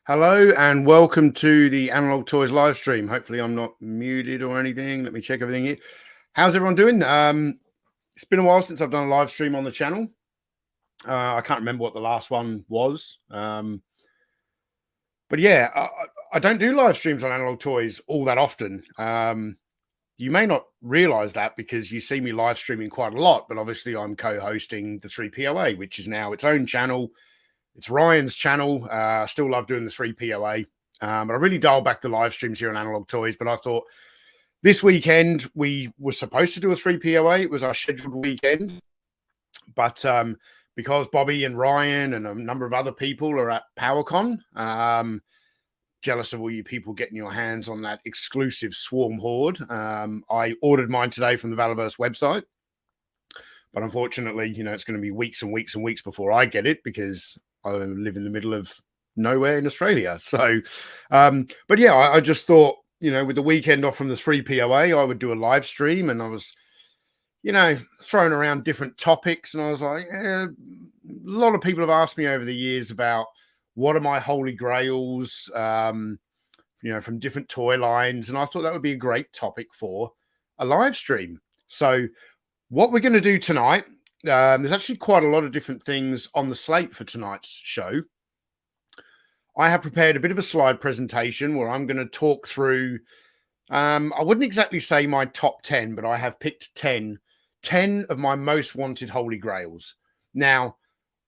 Hello and welcome to the Analog Toys live stream. Hopefully I'm not muted or anything. Let me check everything here. How's everyone doing? It's been a while since I've done a live stream on the channel. I can't remember what the last one was. But yeah, I don't do live streams on Analog Toys all that often. You may not realize that because you see me live streaming quite a lot, but obviously I'm co-hosting the 3POA, which is now its own channel. It's Ryan's channel. I still love doing the 3POA. But I really dialed back the live streams here on Analog Toys. But I thought this weekend we were supposed to do a 3POA. It was our scheduled weekend. But because Bobby and Ryan and a number of other people are at PowerCon, jealous of all you people getting your hands on that exclusive Swarm Horde. I ordered mine today from the Valaverse website. But unfortunately, it's going to be weeks and weeks and weeks before I get it because I live in the middle of nowhere in Australia. So, but yeah, I just thought, with the weekend off from the 3POA, I would do a live stream. And I was, throwing around different topics. And I was like, a lot of people have asked me over the years about what are my holy grails, from different toy lines. And I thought that would be a great topic for a live stream. So what we're going to do tonight, there's actually quite a lot of different things on the slate for tonight's show. I have prepared a bit of a slide presentation where I'm going to talk through, I wouldn't exactly say my top 10, but I have picked 10 of my most wanted holy grails. Now,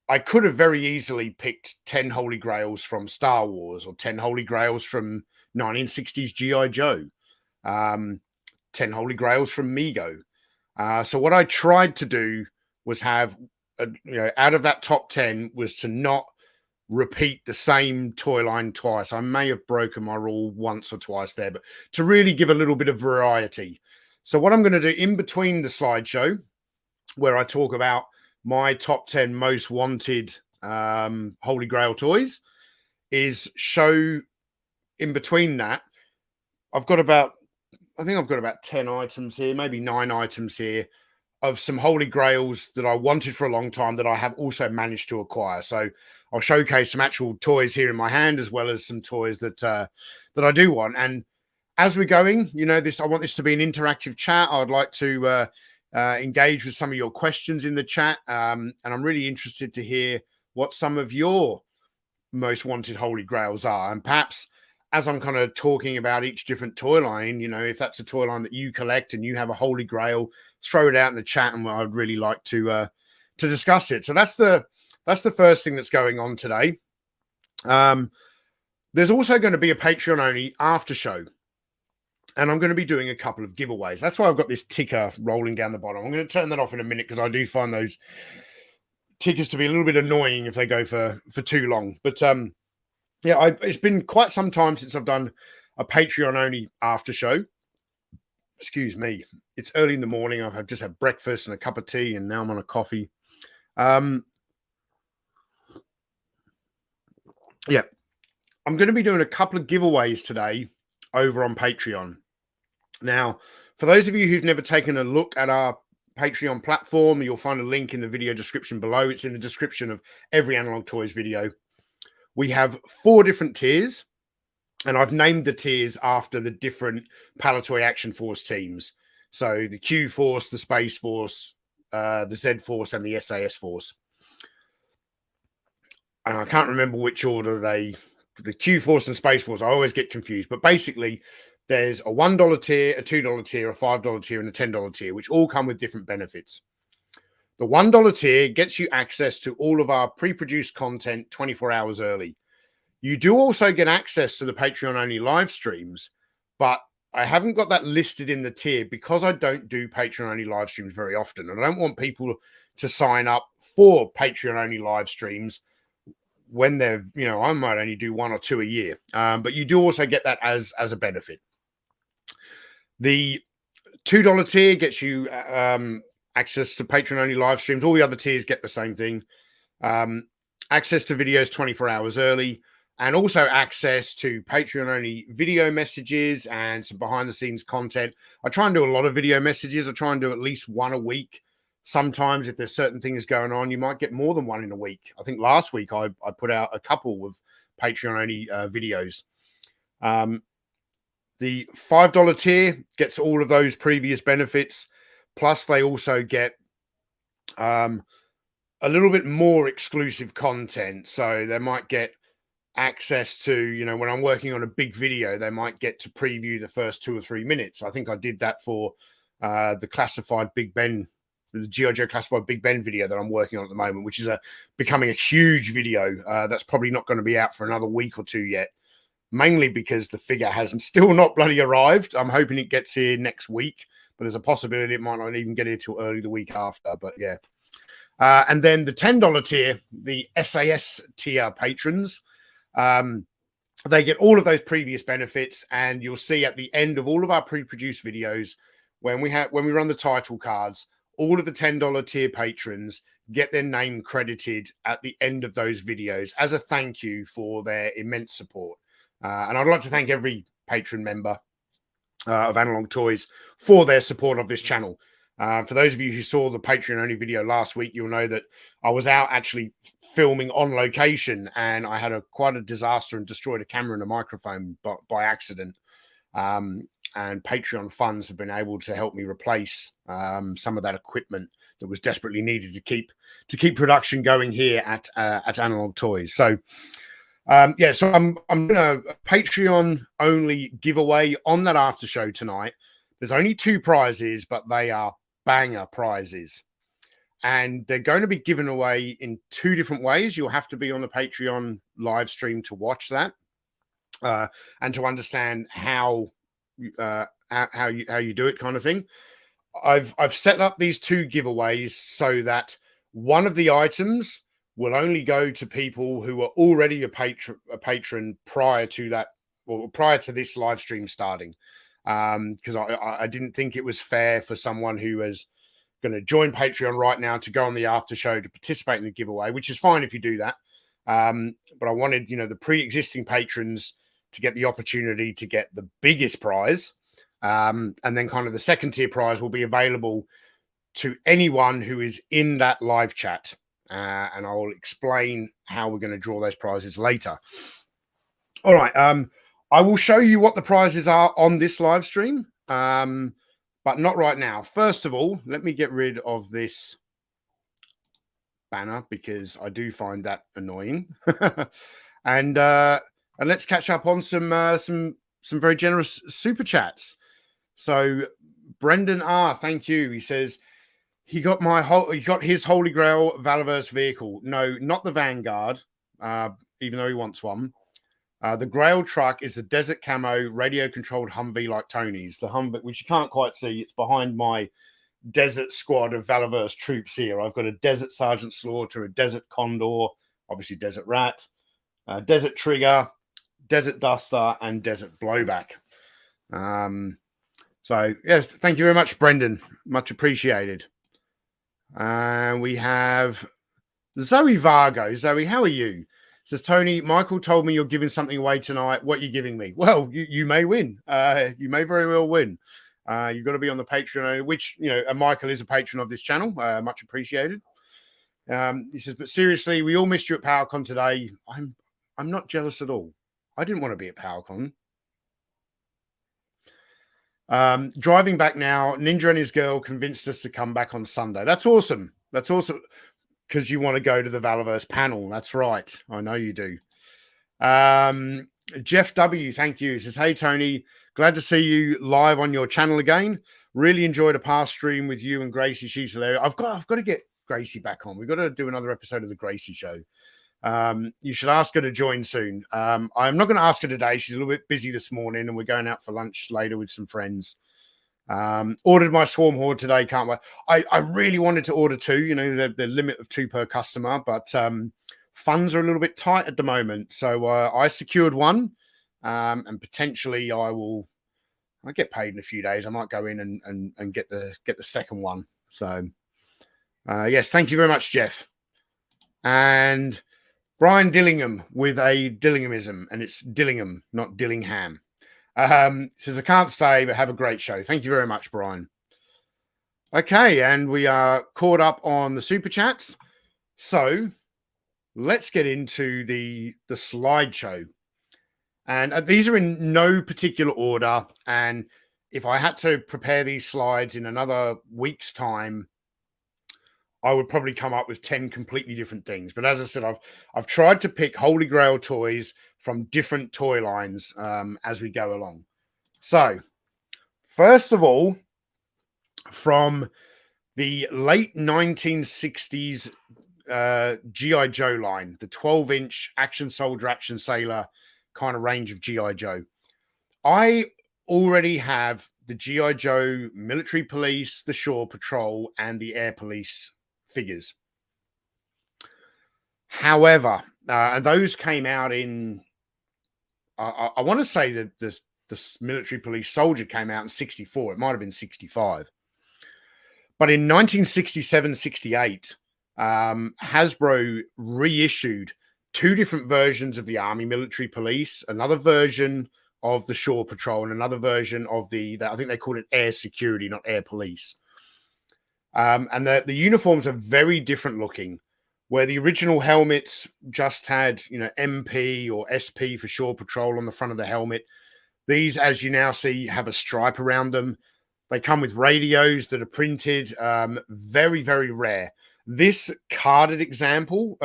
I could have very easily picked 10 holy grails from Star Wars or 10 holy grails from 1960s G.I. Joe, 10 holy grails from Mego. So what I tried to do was have, out of that top 10 was to not repeat the same toy line twice. I may have broken my rule once or twice there, but to really give a little bit of variety. So what I'm going to do in between the slideshow, where I talk about my top 10 most wanted Holy Grail toys, is show in between that. I think I've got about 10 items here, maybe 9 items here of some Holy Grails that I wanted for a long time that I have also managed to acquire. So I'll showcase some actual toys here in my hand, as well as some toys that I do want. And as we're going, I want this to be an interactive chat. I'd like to engage with some of your questions in the chat. And I'm really interested to hear what some of your most wanted Holy Grails are. And perhaps as I'm kind of talking about each different toy line, if that's a toy line that you collect and you have a Holy Grail, throw it out in the chat, and I'd really like to discuss it. So that's the first thing that's going on today. There's also going to be a Patreon only after show, and I'm going to be doing a couple of giveaways. That's why I've got this ticker rolling down the bottom. I'm going to turn that off in a minute because I do find those tickers to be a little bit annoying if they go for too long. But yeah, it's been quite some time since I've done a Patreon only after show. Excuse me. It's early in the morning. I've just had breakfast and a cup of tea, and now I'm on a coffee. Yeah, I'm going to be doing a couple of giveaways today over on Patreon. Now, for those of you who've never taken a look at our Patreon platform, you'll find a link in the video description below. It's in the description of every Analog Toys video. We have 4 different tiers, and I've named the tiers after the different Palatoy Action Force teams. So the Q Force, the Space Force, the Z Force, and the SAS Force. And I can't remember which order the Q Force and Space Force, I always get confused. But basically, there's a $1 tier, a $2 tier, a $5 tier, and a $10 tier, which all come with different benefits. The $1 tier gets you access to all of our pre-produced content 24 hours early. You do also get access to the Patreon-only live streams, but I haven't got that listed in the tier because I don't do Patreon-only live streams very often. And I don't want people to sign up for Patreon-only live streams when they're, I might only do 1 or 2 a year. But you do also get that as a benefit. The $2 tier gets you access to Patreon-only live streams. All the other tiers get the same thing. Access to videos 24 hours early, and also access to Patreon-only video messages and some behind-the-scenes content. I try and do a lot of video messages. I try and do at least 1 a week. sometimes if there's certain things going on, you might get more than one in a week. I think last week I put out a couple of Patreon only videos. The $5 tier gets all of those previous benefits, plus they also get a little bit more exclusive content. So they might get access to, when I'm working on a big video, they might get to preview the first 2 or 3 minutes. I think I did that for the classified Big Ben, the G.I. Joe classified Big Ben video that I'm working on at the moment, which is becoming a huge video. That's probably not going to be out for another week or two yet, mainly because the figure hasn't still not bloody arrived. I'm hoping it gets here next week, but there's a possibility it might not even get here till early the week after. But yeah. And then the $10 tier, the SAS tier patrons, they get all of those previous benefits, and you'll see at the end of all of our pre-produced videos, when we run the title cards, all of the $10 tier patrons get their name credited at the end of those videos as a thank you for their immense support. And I'd like to thank every patron member of Analog Toys for their support of this channel. For those of you who saw the Patreon only video last week, you'll know that I was out actually filming on location, and I had quite a disaster and destroyed a camera and a microphone by accident. And Patreon funds have been able to help me replace some of that equipment that was desperately needed to keep production going here at Analog Toys. So so I'm doing a Patreon only giveaway on that after show tonight. There's only 2 prizes, but they are banger prizes, and they're going to be given away in 2 different ways. You'll have to be on the Patreon live stream to watch that and to understand how you do it, kind of thing. I've set up these 2 giveaways so that one of the items will only go to people who are already a patron prior to that, or prior to this live stream starting. Because I didn't think it was fair for someone who was going to join Patreon right now to go on the after show to participate in the giveaway, which is fine if you do that. But I wanted, the pre-existing patrons to get the opportunity to get the biggest prize. And then kind of the second tier prize will be available to anyone who is in that live chat. And I'll explain how we're going to draw those prizes later. All right. I will show you what the prizes are on this live stream, but not right now. First of all, let me get rid of this banner because I do find that annoying. And let's catch up on some very generous super chats. So Brendan R, thank you. He says he got his Holy Grail Valaverse vehicle. No, not the Vanguard, even though he wants one. The Grail truck is the desert camo radio-controlled Humvee like Tony's. The Humvee, which you can't quite see, it's behind my desert squad of Valaverse troops here. I've got a Desert Sergeant Slaughter, a Desert Condor, obviously Desert Rat, Desert Trigger, Desert Duster, and Desert Blowback. So, yes, thank you very much, Brendan. Much appreciated. And we have Zoe Vargo. Zoe, how are you? Says Tony, Michael told me you're giving something away tonight. What are you giving me? Well, you may win. You may very well win. You've got to be on the Patreon, which, and Michael is a patron of this channel. Much appreciated. He says, but seriously, we all missed you at PowerCon today. I'm not jealous at all. I didn't want to be at PowerCon. Driving back now, Ninja and his girl convinced us to come back on Sunday. That's awesome. That's awesome. Because you want to go to the Valaverse panel. That's right. I know you do. Jeff W, thank you. Says, hey, Tony, glad to see you live on your channel again. Really enjoyed a past stream with you and Gracie. She's hilarious. I've got to get Gracie back on. We've got to do another episode of the Gracie show. You should ask her to join soon. I'm not going to ask her today. She's a little bit busy this morning, and we're going out for lunch later with some friends. Ordered my Swarm Horde today. Can't wait. I really wanted to order 2, the limit of 2 per customer, but funds are a little bit tight at the moment. So I secured one, and potentially I'll get paid in a few days. I might go in and get the second one. So yes, thank you very much, Jeff. And Brian Dillingham with a Dillinghamism, and it's Dillingham, not Dillingham. Says, I can't stay, but have a great show. Thank you very much, Brian. Okay, and we are caught up on the super chats. So let's get into the slideshow. And these are in no particular order. And if I had to prepare these slides in another week's time, I would probably come up with 10 completely different things. But as I said, I've tried to pick Holy Grail toys from different toy lines as we go along. So, first of all, from the late 1960s G.I. Joe line, the 12-inch action soldier, action sailor kind of range of G.I. Joe. I already have the G.I. Joe military police, the shore patrol, and the air police figures. However, and those came out in, I want to say that the military police soldier came out in 64. It might have been 65. But in 1967-68, Hasbro reissued two different versions of the Army military police, another version of the shore patrol, and another version of I think they called it air security, not air police. And the uniforms are very different looking, where the original helmets just had, MP or SP for shore patrol on the front of the helmet. These, as you now see, have a stripe around them. They come with radios that are printed, very, very rare. This carded example,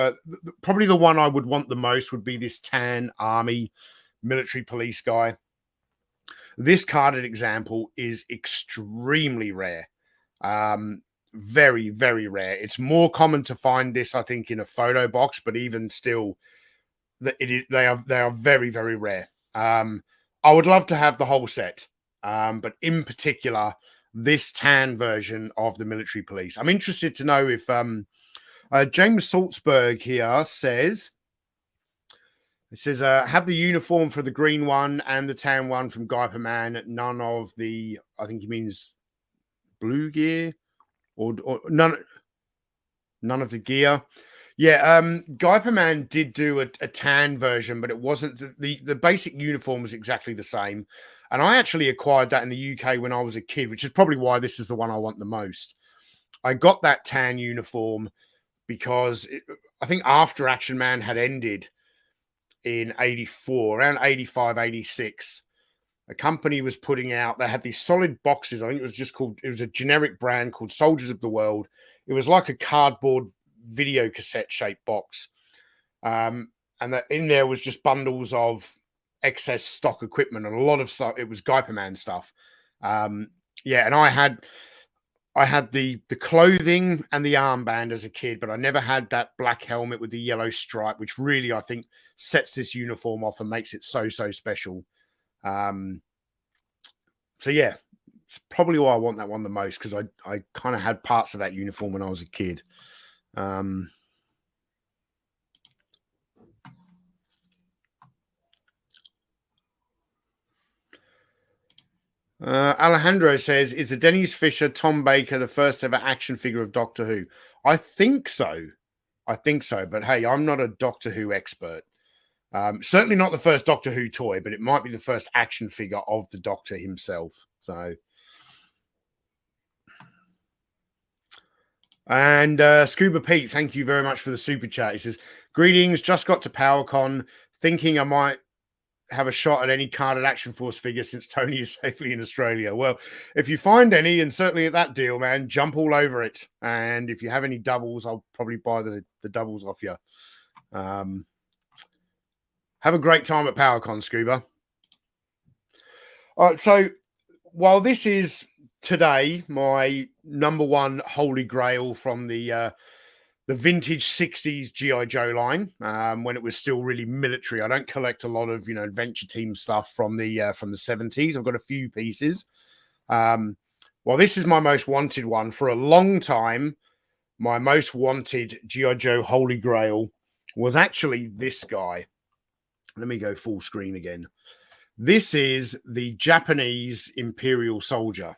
probably the one I would want the most would be this tan Army military police guy. This carded example is extremely rare. Very, very rare. It's more common to find this, I think, in a photo box, but even still, they are very, very rare. I would love to have the whole set, but in particular, this tan version of the military police. I'm interested to know if James Salzberg here says, have the uniform for the green one and the tan one from Guyper Man. None of the, I think he means blue gear, or none of the gear. Yeah, Guyper Man did do a tan version, but it wasn't the basic uniform was exactly the same. And I actually acquired that in the UK when I was a kid, which is probably why this is the one I want the most. I got that tan uniform because I think after Action Man had ended in 84, around 85, 86, a company was putting out, they had these solid boxes. I think it was a generic brand called Soldiers of the World. It was like a cardboard video cassette shaped box. And that in there was just bundles of excess stock equipment and a lot of stuff. It was Guyper Man stuff. Yeah, and I had the clothing and the armband as a kid, but I never had that black helmet with the yellow stripe, which really I think sets this uniform off and makes it so special. So yeah, it's probably why I want that one the most, because I kind of had parts of that uniform when I was a kid. Alejandro says, is the Dennis Fisher Tom Baker the first ever action figure of Doctor Who? I think so. But hey, I'm not a Doctor Who expert. Certainly not the first Doctor Who toy, but it might be the first action figure of the Doctor himself. So, and Scuba Pete, thank you very much for the super chat. He says, greetings, just got to PowerCon, thinking I might have a shot at any carded Action Force figure since Tony is safely in Australia. Well, if you find any, and certainly at that deal, man, jump all over it. And if you have any doubles, I'll probably buy the doubles off you. Have a great time at PowerCon, Scuba. All right, so while this is today my number one holy grail from the vintage 60s G.I. Joe line, when it was still really military. I don't collect a lot of, adventure team stuff from the 70s. I've got a few pieces. Well, this is my most wanted one. For a long time, my most wanted G.I. Joe holy grail was actually this guy. Let me go full screen again. This is the Japanese Imperial Soldier.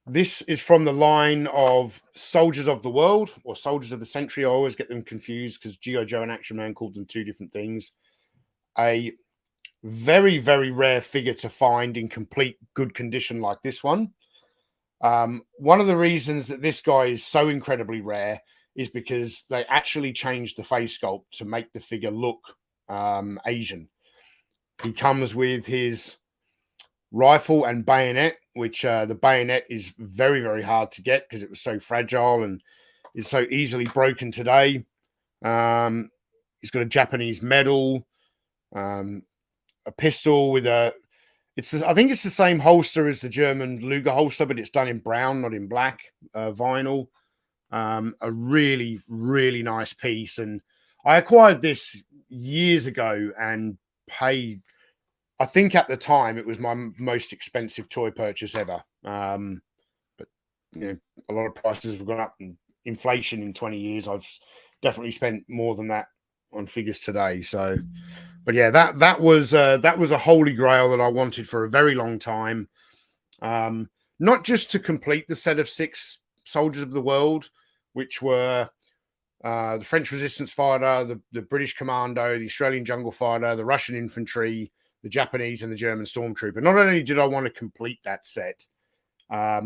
This is from the line of Soldiers of the World or Soldiers of the Century. I always get them confused because G.I. Joe and Action Man called them two different things. A Very, very rare figure to find in complete good condition like this one. One of the reasons that this guy is so incredibly rare is because they actually changed the face sculpt to make the figure look Asian. He comes with his rifle and bayonet, which the bayonet is very, very hard to get because it was so fragile and is so easily broken today. He's got a Japanese medal, a pistol with a. I think it's the same holster as the German Luger holster, but it's done in brown, not in black vinyl. A really, really nice piece, and I acquired this years ago and paid. I think at the time it was my most expensive toy purchase ever. But a lot of prices have gone up, and inflation in 20 years, I've definitely spent more than that on figures today. So, but yeah, that was a holy grail that I wanted for a very long time. Not just to complete the set of 6 soldiers of the world, which were the French resistance fighter, the British commando, the Australian jungle fighter, the Russian infantry, the Japanese, and the German stormtrooper. Not only did I want to complete that set, I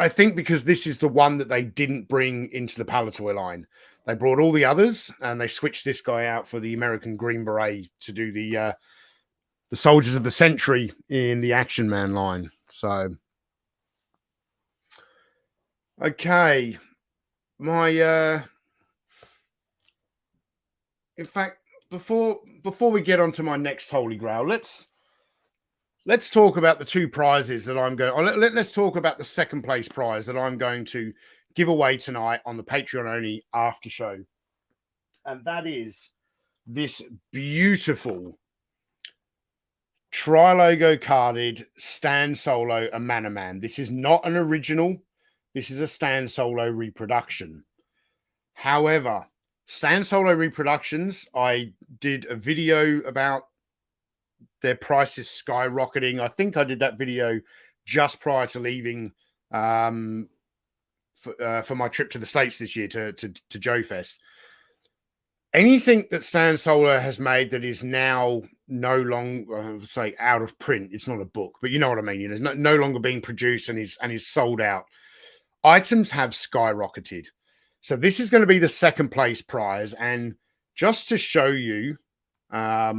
think because this is the one that they didn't bring into the Palatoy line. They brought all the others, and they switched this guy out for the American Green Beret to do the soldiers of the century in the Action Man line. So, okay, in fact, before we get on to my next Holy Grail, let's talk about the 2 prizes that I'm going. Let's talk about the second place prize that I'm going to give away tonight on the Patreon only after show, and that is this beautiful tri-logo carded Stan Solo and Man. This is not an original. This is a Stan Solo reproduction. However, Stan Solo reproductions, I did a video about their prices skyrocketing. I think I did that video just prior to leaving for my trip to the States this year to Joe Fest. Anything that Stan Solo has made that is now no longer, say, out of print, it's not a book, but you know what I mean. It's no longer being produced and is sold out. Items have skyrocketed. So this is going to be the second place prize. And just to show you, I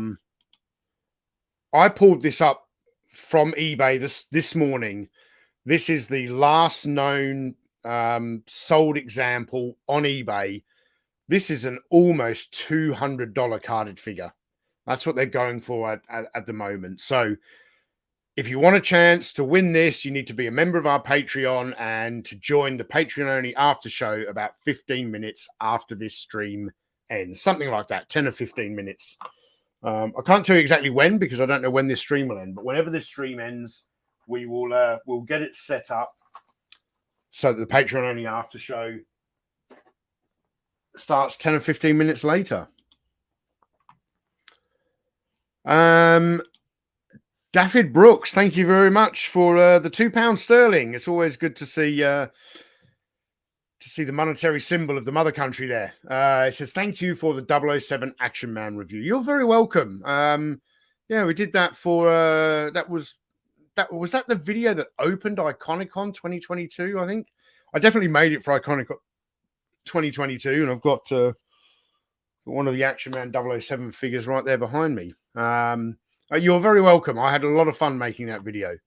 pulled this up from eBay this morning. This is the last known sold example on eBay. This is an almost $200 carded figure. That's what they're going for at the moment. So if you want a chance to win this, you need to be a member of our Patreon and to join the Patreon only after show about 15 minutes after this stream ends. Something like that, 10 or 15 minutes. I can't tell you exactly when because I don't know when this stream will end. But whenever this stream ends, we will we'll get it set up so that the Patreon only after show starts 10 or 15 minutes later. Daffyd Brooks, thank you very much for the £2 sterling. It's always good to see the monetary symbol of the mother country there. It says, thank you for the 007 Action Man review. You're very welcome. Yeah, we did that for was that the video that opened Iconicon 2022, I think. I definitely made it for Iconicon 2022, and I've got one of the Action Man 007 figures right there behind me. You're very welcome. I had a lot of fun making that video.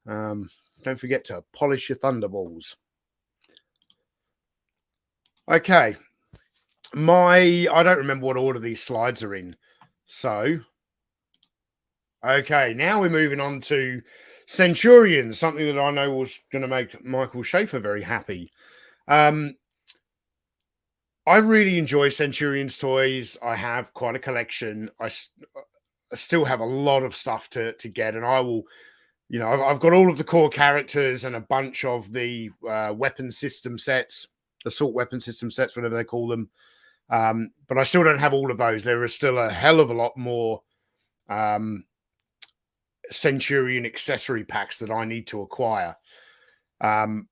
Don't forget to polish your thunderballs. Okay. I don't remember what order these slides are in. So, okay, now we're moving on to Centurions, something that I know was going to make Michael Schaefer very happy. I really enjoy Centurions toys. I have quite a collection. I still have a lot of stuff to get, and I will, I've got all of the core characters and a bunch of the weapon system sets, assault weapon system sets, whatever they call them. But I still don't have all of those. There is still a hell of a lot more Centurion accessory packs that I need to acquire. And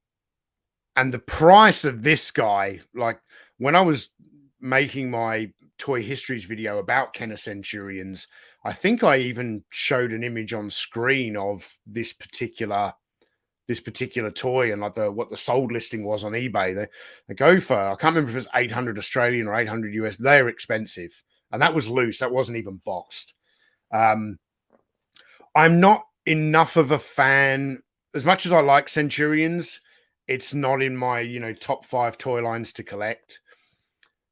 the price of this guy, like when I was making my Toy Histories video about Kenner Centurions, I think I even showed an image on screen of this particular toy and like what the sold listing was on eBay. They go for, I can't remember if it was 800 Australian or 800 US. They're expensive, and that was loose. That wasn't even boxed. I'm not enough of a fan. As much as I like Centurions, it's not in my top 5 toy lines to collect.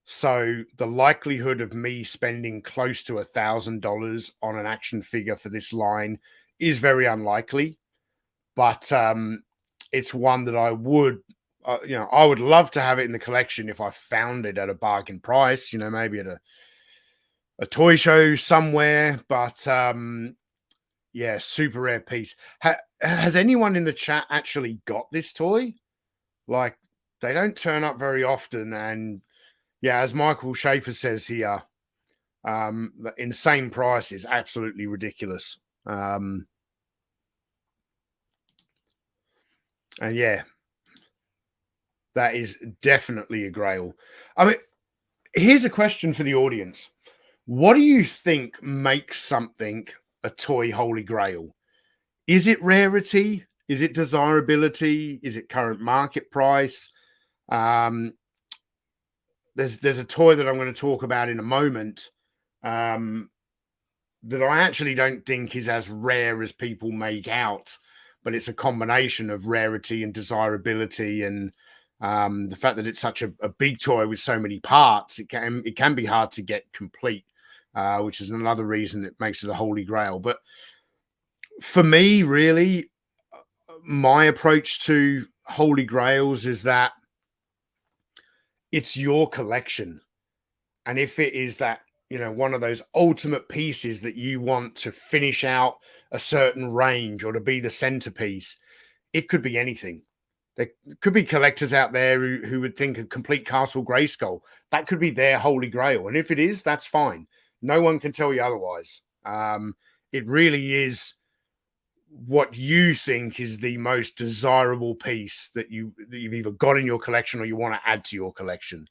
So the likelihood of me spending close to $1,000 on an action figure for this line is very unlikely. But it's one that I would, I would love to have it in the collection if I found it at a bargain price. Maybe at a toy show somewhere. But yeah, super rare piece. Has anyone in the chat actually got this toy? Like, they don't turn up very often, and yeah, as Michael Schaefer says here, the insane price is absolutely ridiculous. And yeah, that is definitely a grail. I mean, here's a question for the audience. What do you think makes something a toy holy grail? Is it rarity? Is it desirability? Is it current market price? There's a toy that I'm going to talk about in a moment that I actually don't think is as rare as people make out, but it's a combination of rarity and desirability, and the fact that it's such a big toy with so many parts, it can be hard to get complete, which is another reason it makes it a holy grail. But for me, really, my approach to holy grails is that it's your collection. And if it is that, one of those ultimate pieces that you want to finish out a certain range or to be the centerpiece, it could be anything. There could be collectors out there who would think a complete Castle Grayskull, that could be their holy grail. And if it is, that's fine. No one can tell you otherwise. It really is what you think is the most desirable piece that you've either got in your collection or you want to add to your collection.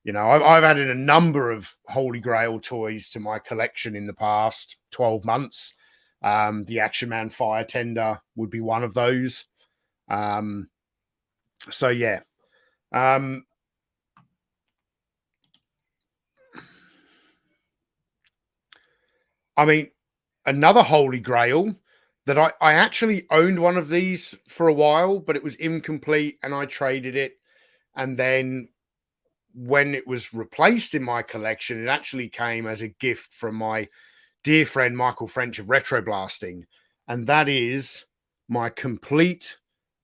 I've added a number of holy grail toys to my collection in the past 12 months. The Action Man Fire Tender would be one of those. So yeah. I mean, another holy grail that I actually owned one of these for a while, but it was incomplete and I traded it. And then when it was replaced in my collection, it actually came as a gift from my dear friend Michael French of Retro Blasting, and that is my complete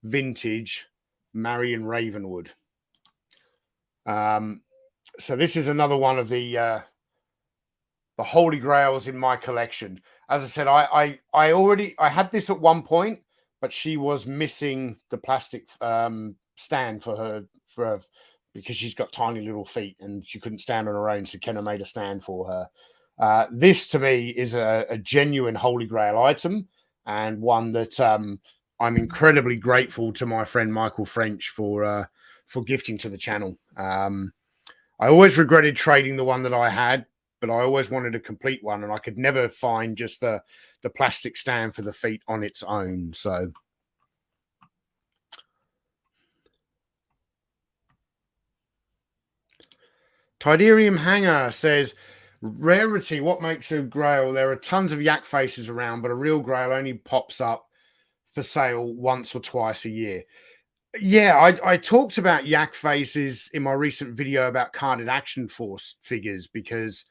vintage Marion Ravenwood. So this is another one of the holy grails in my collection. As I said, I had this at one point, but she was missing the plastic stand for her because she's got tiny little feet and she couldn't stand on her own. So Kenna made a stand for her. This to me is a genuine holy grail item, and one that I'm incredibly grateful to my friend Michael French for gifting to the channel. I always regretted trading the one that I had, but I always wanted a complete one, and I could never find just the plastic stand for the feet on its own. So Tiderium Hanger says, rarity, what makes a grail? There are tons of yak faces around, but a real grail only pops up for sale once or twice a year. Yeah, I talked about yak faces in my recent video about carded Action Force figures, because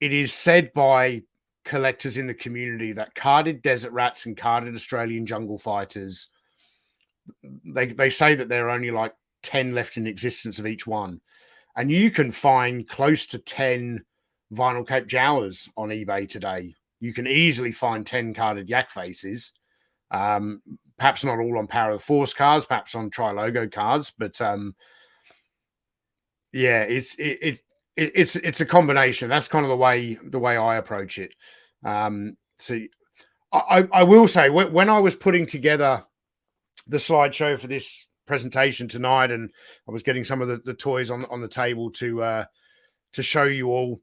it is said by collectors in the community that carded Desert Rats and carded Australian Jungle Fighters, they say that there are only like 10 left in existence of each one. And you can find close to 10 Vinyl Cape Jowers on eBay today. You can easily find 10 carded yak faces. Perhaps not all on Power of the Force cards, perhaps on Tri-Logo cards, but yeah, it's a combination. That's kind of the way I approach it. So I will say, when I was putting together the slideshow for this presentation tonight, and I was getting some of the toys on the table to show you all,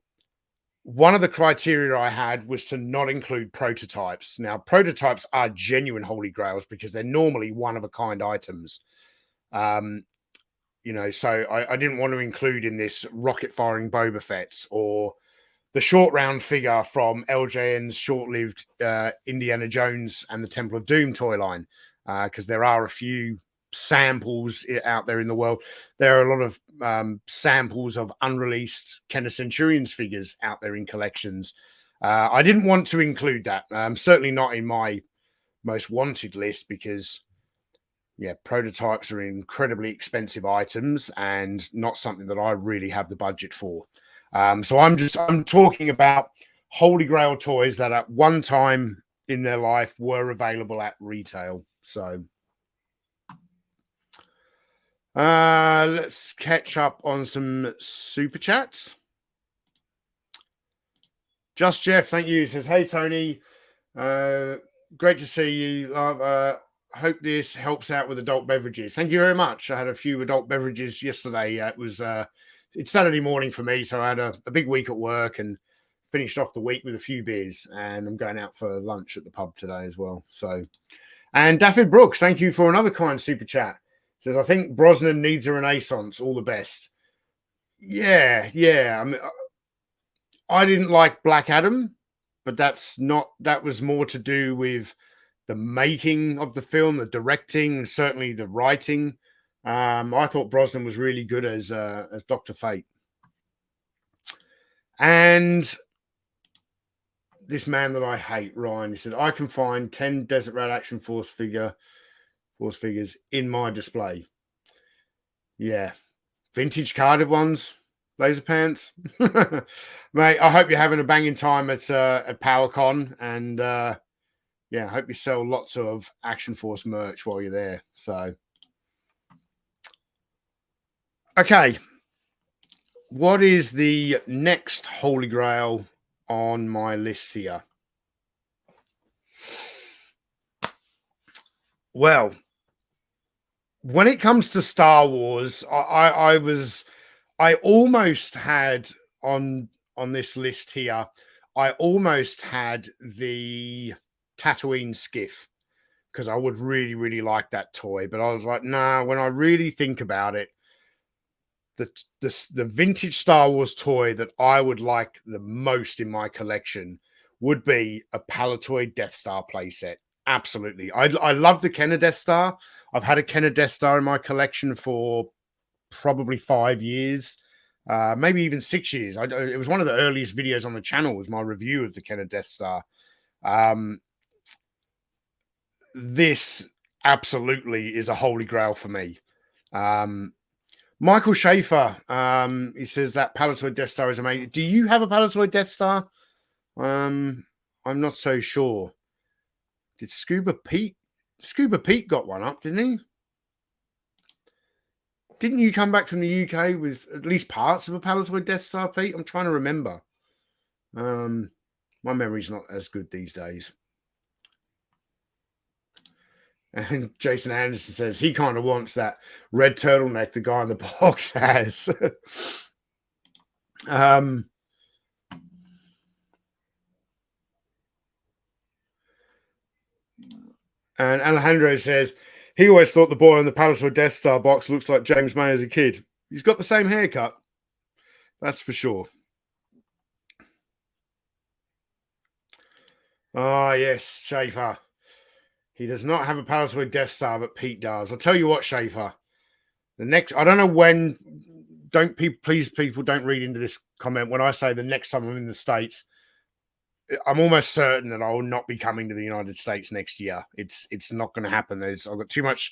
one of the criteria I had was to not include prototypes. Now, prototypes are genuine holy grails because they're normally one of a kind items. So I didn't want to include in this rocket firing Boba Fett's or the short round figure from LJN's short-lived Indiana Jones and the Temple of Doom toy line, because there are a few samples out there in the world. There are a lot of samples of unreleased Kenner Centurions figures out there in collections. I didn't want to include that. Certainly not in my most wanted list because, yeah, prototypes are incredibly expensive items and not something that I really have the budget for. So I'm talking about Holy Grail toys that at one time in their life were available at retail. So let's catch up on some super chats. Just Jeff, thank you. He says, hey Tony, great to see you. Hope this helps out with adult beverages. Thank you very much. I had a few adult beverages yesterday. It's Saturday morning for me, so I had a big week at work and finished off the week with a few beers, and I'm going out for lunch at the pub today as well. So, and Daffy Brooks, thank you for another kind super chat. Says, I think Brosnan needs a renaissance. All the best. Yeah. I mean, I didn't like Black Adam, but that was more to do with the making of the film, the directing, and certainly the writing. I thought Brosnan was really good as Dr. Fate. And this man that I hate, Ryan, he said, I can find 10 Desert Rat Action Force figures in my display. Yeah. Vintage carded ones, laser pants. Mate, I hope you're having a banging time at PowerCon. And I hope you sell lots of Action Force merch while you're there. So, okay. What is the next Holy Grail on my list here? Well, when it comes to Star Wars, I almost had on this list here, I almost had the Tatooine skiff because I would really, really like that toy. But I was like, nah, when I really think about it, the vintage Star Wars toy that I would like the most in my collection would be a Palatoy Death Star playset. Absolutely. I love the Kenner Death Star. I've had a Kenner Death Star in my collection for probably 5 years, maybe even 6 years. It was one of the earliest videos on the channel was my review of the Kenner Death Star. This absolutely is a holy grail for me. Michael Schaefer, he says that Palatoy Death Star is amazing. Do you have a Palatoy Death Star? I'm not so sure. Did Scuba Pete got one up, didn't he? Didn't you come back from the UK with at least parts of a Palatoy Death Star, Pete? I'm trying to remember. My memory's not as good these days. And Jason Anderson says he kind of wants that red turtleneck the guy in the box has. And Alejandro says he always thought the boy in the Palatoy Death Star box looks like James May as a kid. He's got the same haircut. That's for sure. Ah, yes, Schaefer. He does not have a Palatoy Death Star, but Pete does. I'll tell you what, Schaefer. The next, I don't know when. Please, people, don't read into this comment when I say the next time I'm in the States. I'm almost certain that I will not be coming to the United States next year. It's not going to happen. I've got too much.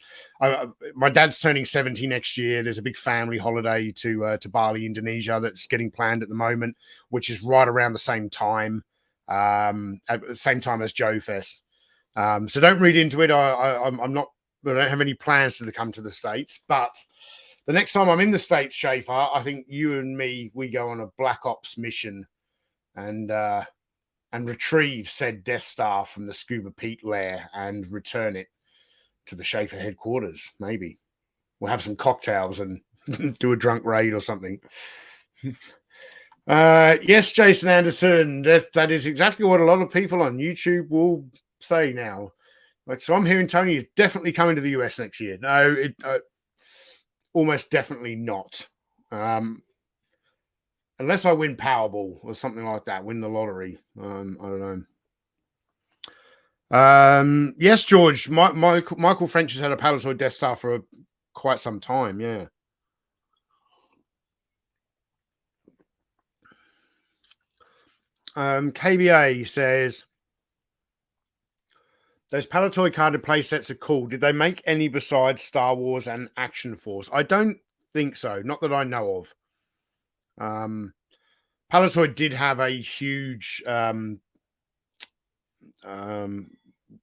My dad's turning 70 next year. There's a big family holiday to Bali, Indonesia that's getting planned at the moment, which is right around the same time, at the same time as Joe Fest. So don't read into it. I'm not. I don't have any plans to come to the States, but the next time I'm in the States, Schaefer, I think you and me, we go on a Black Ops mission and retrieve said Death Star from the Scuba Pete lair and return it to the Schaefer headquarters. Maybe we'll have some cocktails and do a drunk raid or something. Yes, Jason Anderson. That is exactly what a lot of people on YouTube will say now. Like, so I'm hearing Tony is definitely coming to the US next year. No, almost definitely not. Unless I win Powerball or something like that, win the lottery. I don't know. Yes, George. Michael French has had a Palatoy Death Star for quite some time. Yeah. KBA says those Palatoy carded playsets are cool. Did they make any besides Star Wars and Action Force? I don't think so. Not that I know of. Palatoy did have a huge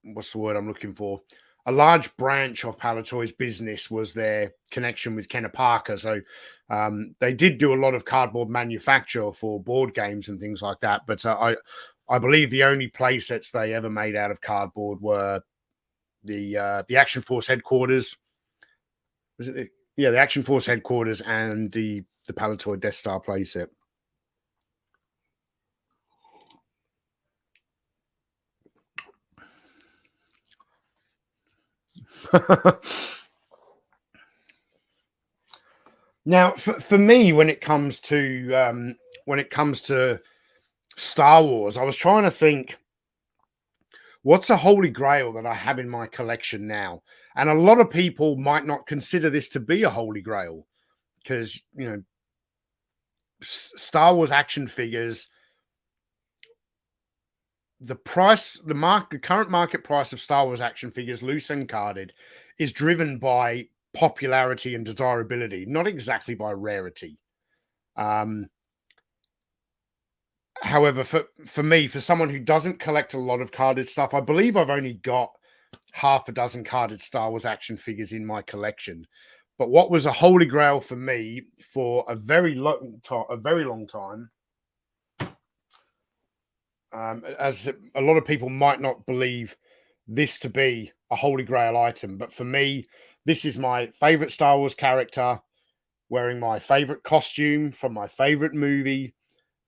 what's the word I'm looking for? A large branch of Palatoy's business was their connection with Kenner Parker. So they did do a lot of cardboard manufacture for board games and things like that. But I believe the only play sets they ever made out of cardboard were the Action Force headquarters. Was it? Yeah, the Action Force headquarters and the Palatoy Death Star play set. Now, for me, when it comes to Star Wars, I was trying to think, what's a holy grail that I have in my collection now? And a lot of people might not consider this to be a holy grail because, you know, Star Wars action figures, the current market price of Star Wars action figures, loose and carded, is driven by popularity and desirability, not exactly by rarity. However, for me, for someone who doesn't collect a lot of carded stuff, I believe I've only got half a dozen carded Star Wars action figures in my collection. But what was a holy grail for me for a very long time, as a lot of people might not believe this to be a holy grail item, but for me, this is my favorite Star Wars character wearing my favorite costume from my favorite movie.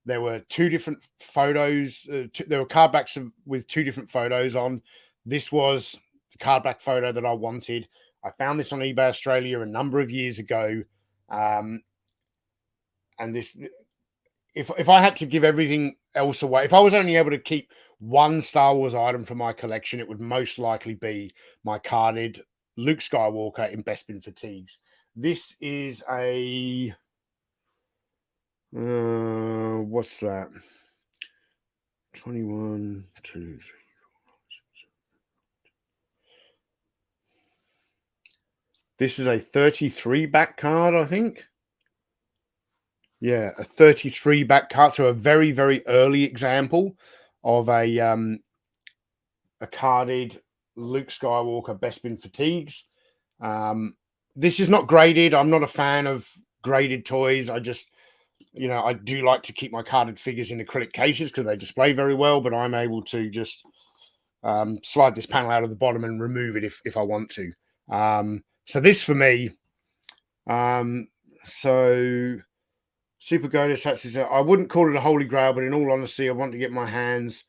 There were two different photos. There were card backs with two different photos on. This was the card back photo that I wanted. I found this on eBay Australia a number of years ago. And this, if I had to give everything else away, if I was only able to keep one Star Wars item for my collection, it would most likely be my carded Luke Skywalker in Bespin fatigues. This is a what's that? 21, 2, 3, 4, 5, 6, 7. This is a 33 back card, I think. Yeah, a 33 back card. So a very, very early example of a carded Luke Skywalker Bespin fatigues. This is not graded. I'm not a fan of graded toys. I just, you know, I do like to keep my carded figures in acrylic cases because they display very well, but I'm able to just slide this panel out of the bottom and remove it if I want to. So this for me, so Super Godus says, I wouldn't call it a holy grail, but in all honesty, I want to get my hands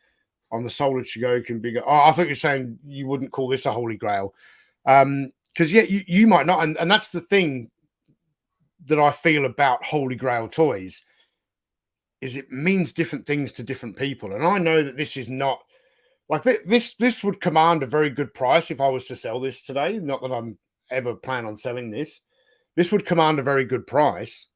on the Solar Chigoku bigger. Oh, I thought you're saying you wouldn't call this a holy grail. Because yeah, you might not, and that's the thing that I feel about holy grail toys is it means different things to different people. And I know that this is not like this would command a very good price if I was to sell this today. Not that I'm ever plan on selling this. This would command a very good price.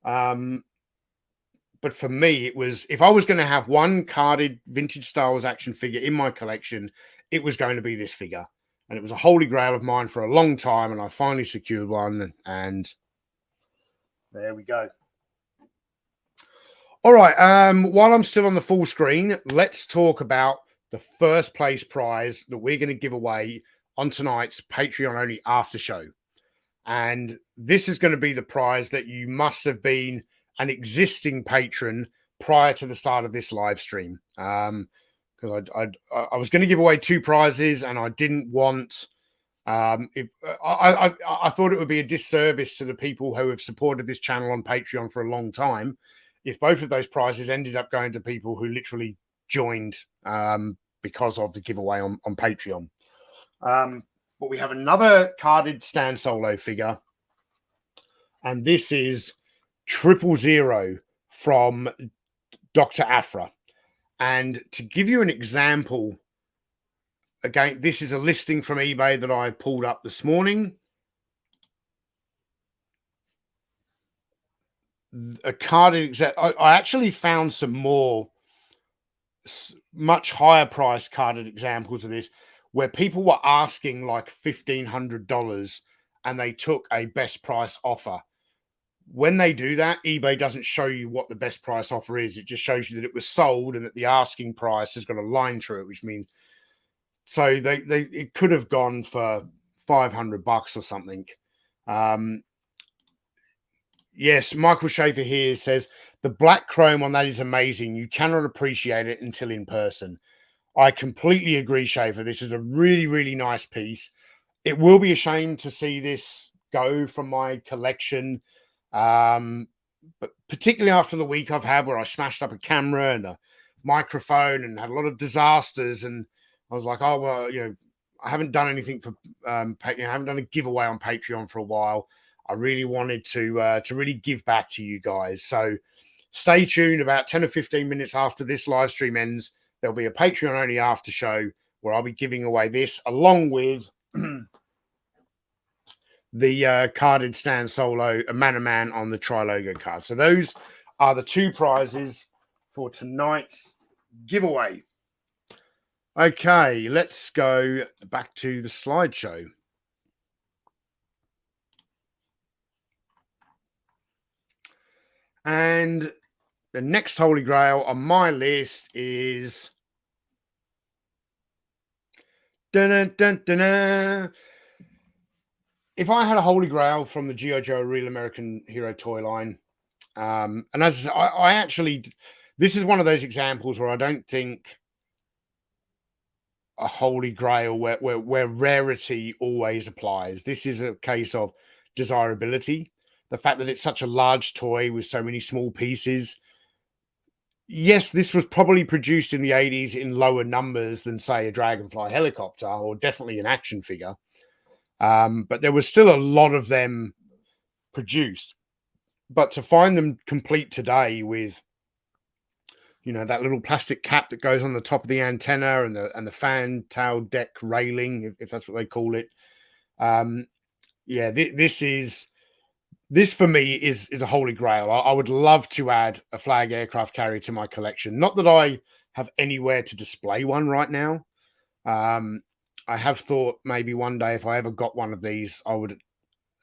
But for me, it was if I was going to have one carded vintage Star Wars action figure in my collection, it was going to be this figure. And it was a holy grail of mine for a long time. And I finally secured one. And there we go. All right. While I'm still on the full screen, let's talk about the first place prize that we're going to give away on tonight's Patreon only after show. And this is going to be the prize that you must have been an existing patron prior to the start of this live stream. Because I was going to give away two prizes and I didn't want... I thought it would be a disservice to the people who have supported this channel on Patreon for a long time if both of those prizes ended up going to people who literally joined because of the giveaway on Patreon. But we have another carded Stan Solo figure, and this is 000 from Dr. Afra. And to give you an example, again, this is a listing from eBay that I pulled up this morning. A carded, I actually found some more much higher price carded examples of this where people were asking like $1,500 and they took a best price offer. When they do that, eBay doesn't show you what the best price offer is. It just shows you that it was sold and that the asking price has got a line through it, which means so it could have gone for $500 or something. Yes, Michael Schaefer here says the black chrome on that is amazing. You cannot appreciate it until in person. I completely agree, Schaefer. This is a really, really nice piece. It will be a shame to see this go from my collection. But particularly after the week I've had where I smashed up a camera and a microphone and had a lot of disasters, and I was like, oh well, I haven't done anything for Patreon. I haven't done a giveaway on Patreon for a while. I really wanted to really give back to you guys. So stay tuned. About 10 or 15 minutes after this live stream ends, there'll be a Patreon only after show where I'll be giving away this along with the carded Stan Solo, a man on the Tri-Logo card. So those are the two prizes for tonight's giveaway. Okay, let's go back to the slideshow. And the next Holy Grail on my list is if I had a Holy Grail from the G.I. Joe Real American Hero toy line, and as I actually, this is one of those examples where I don't think a Holy Grail where rarity always applies. This is a case of desirability. The fact that it's such a large toy with so many small pieces. Yes, this was probably produced in the 80s in lower numbers than, say, a Dragonfly helicopter or definitely an action figure. But there was still a lot of them produced. But to find them complete today with, that little plastic cap that goes on the top of the antenna and the fan tail deck railing, if that's what they call it. This for me is a Holy Grail. I would love to add a Flagg aircraft carrier to my collection. Not that I have anywhere to display one right now. I have thought maybe one day if I ever got one of these, I would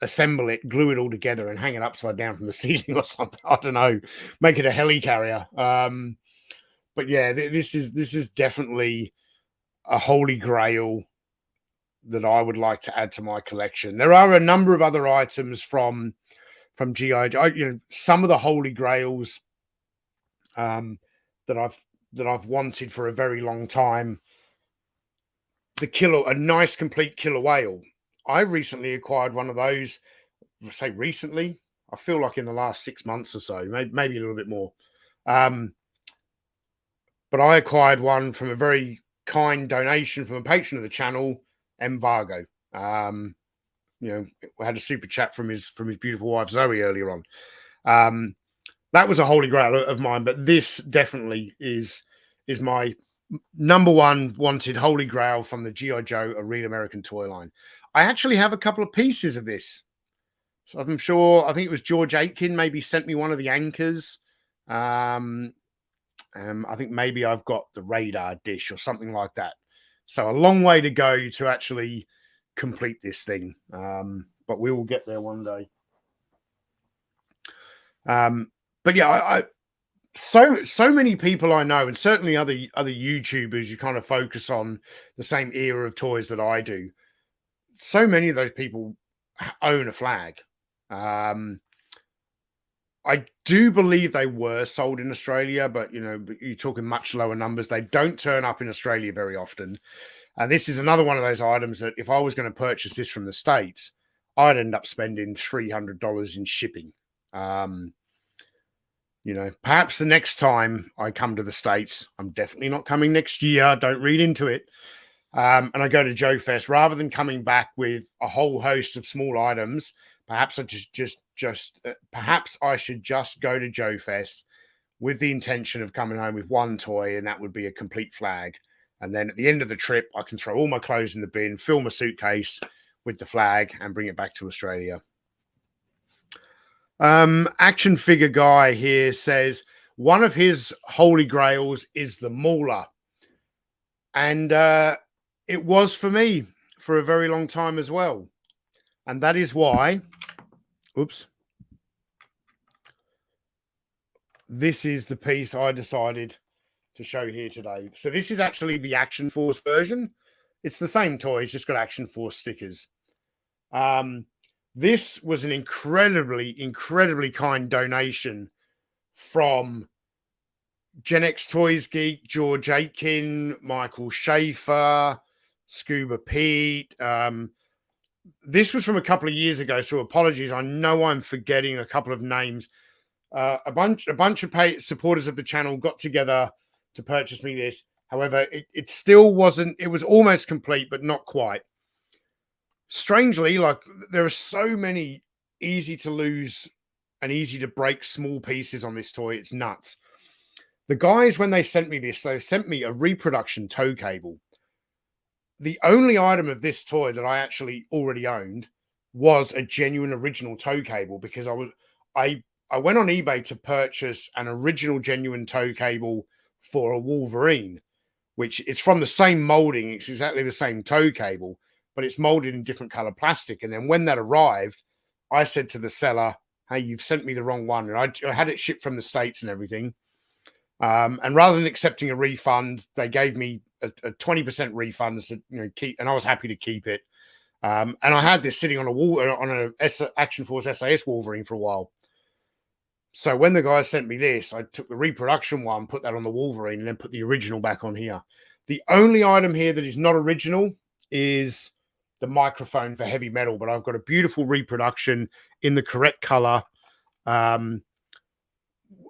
assemble it, glue it all together and hang it upside down from the ceiling or something. I don't know, make it a heli carrier. But yeah, this is definitely a Holy Grail that I would like to add to my collection. There are a number of other items from G.I. Joe, some of the Holy Grails that I've wanted for a very long time. A nice complete killer whale. I recently acquired one of those. I say recently, I feel like in the last 6 months or so, maybe a little bit more. But I acquired one from a very kind donation from a patron of the channel, M. Vargo. We had a super chat from his beautiful wife Zoe earlier on. That was a Holy Grail of mine, but this definitely is my number one wanted Holy Grail from the G.I. Joe a Real American toy line. I actually have a couple of pieces of this. So I think it was George Aitken maybe sent me one of the anchors. I think maybe I've got the radar dish or something like that. So a long way to go to actually complete this thing. But we will get there one day. But yeah, so many people I know, and certainly other YouTubers who kind of focus on the same era of toys that I do. So many of those people own a Flagg. I do believe they were sold in Australia, but you're talking much lower numbers. They don't turn up in Australia very often. And this is another one of those items that if I was going to purchase this from the States, I'd end up spending $300 in shipping. perhaps the next time I come to the States, I'm definitely not coming next year. Don't read into it. And I go to Joe Fest, rather than coming back with a whole host of small items, perhaps perhaps I should just go to Joe Fest with the intention of coming home with one toy, and that would be a complete flag. And then at the end of the trip, I can throw all my clothes in the bin, fill my suitcase with the flag, and bring it back to Australia. Action figure guy here says one of his holy grails is the Mauler. And it was for me for a very long time as well. And that is why, this is the piece I decided to show here today. So this is actually the Action Force version. It's the same toy, it's just got Action Force stickers. This was an incredibly kind donation from Gen X Toys Geek, George Aitken, Michael Schaefer, Scuba Pete. This was from a couple of years ago, so apologies. I know I'm forgetting a couple of names. A bunch of supporters of the channel got together to purchase me this. However, it still wasn't. It was almost complete, but not quite. Strangely, like, there are so many easy to lose and easy to break small pieces on this toy. It's nuts. The guys, when they sent me this, they sent me a reproduction tow cable. The only item of this toy that I actually already owned was a genuine original tow cable, because I went on eBay to purchase an original genuine tow cable for a Wolverine, which it's from the same molding. It's exactly the same tow cable, but it's molded in different color plastic. And then when that arrived, I said to the seller, "Hey, you've sent me the wrong one." And I had it shipped from the States and everything. And rather than accepting a refund, they gave me a 20% refund. So, keep, and I was happy to keep it. And I had this sitting on a wall on a Action Force SAS Wolverine for a while. So when the guys sent me this, I took the reproduction one, put that on the Wolverine, and then put the original back on here. The only item here that is not original is the microphone for heavy metal, but I've got a beautiful reproduction in the correct color. An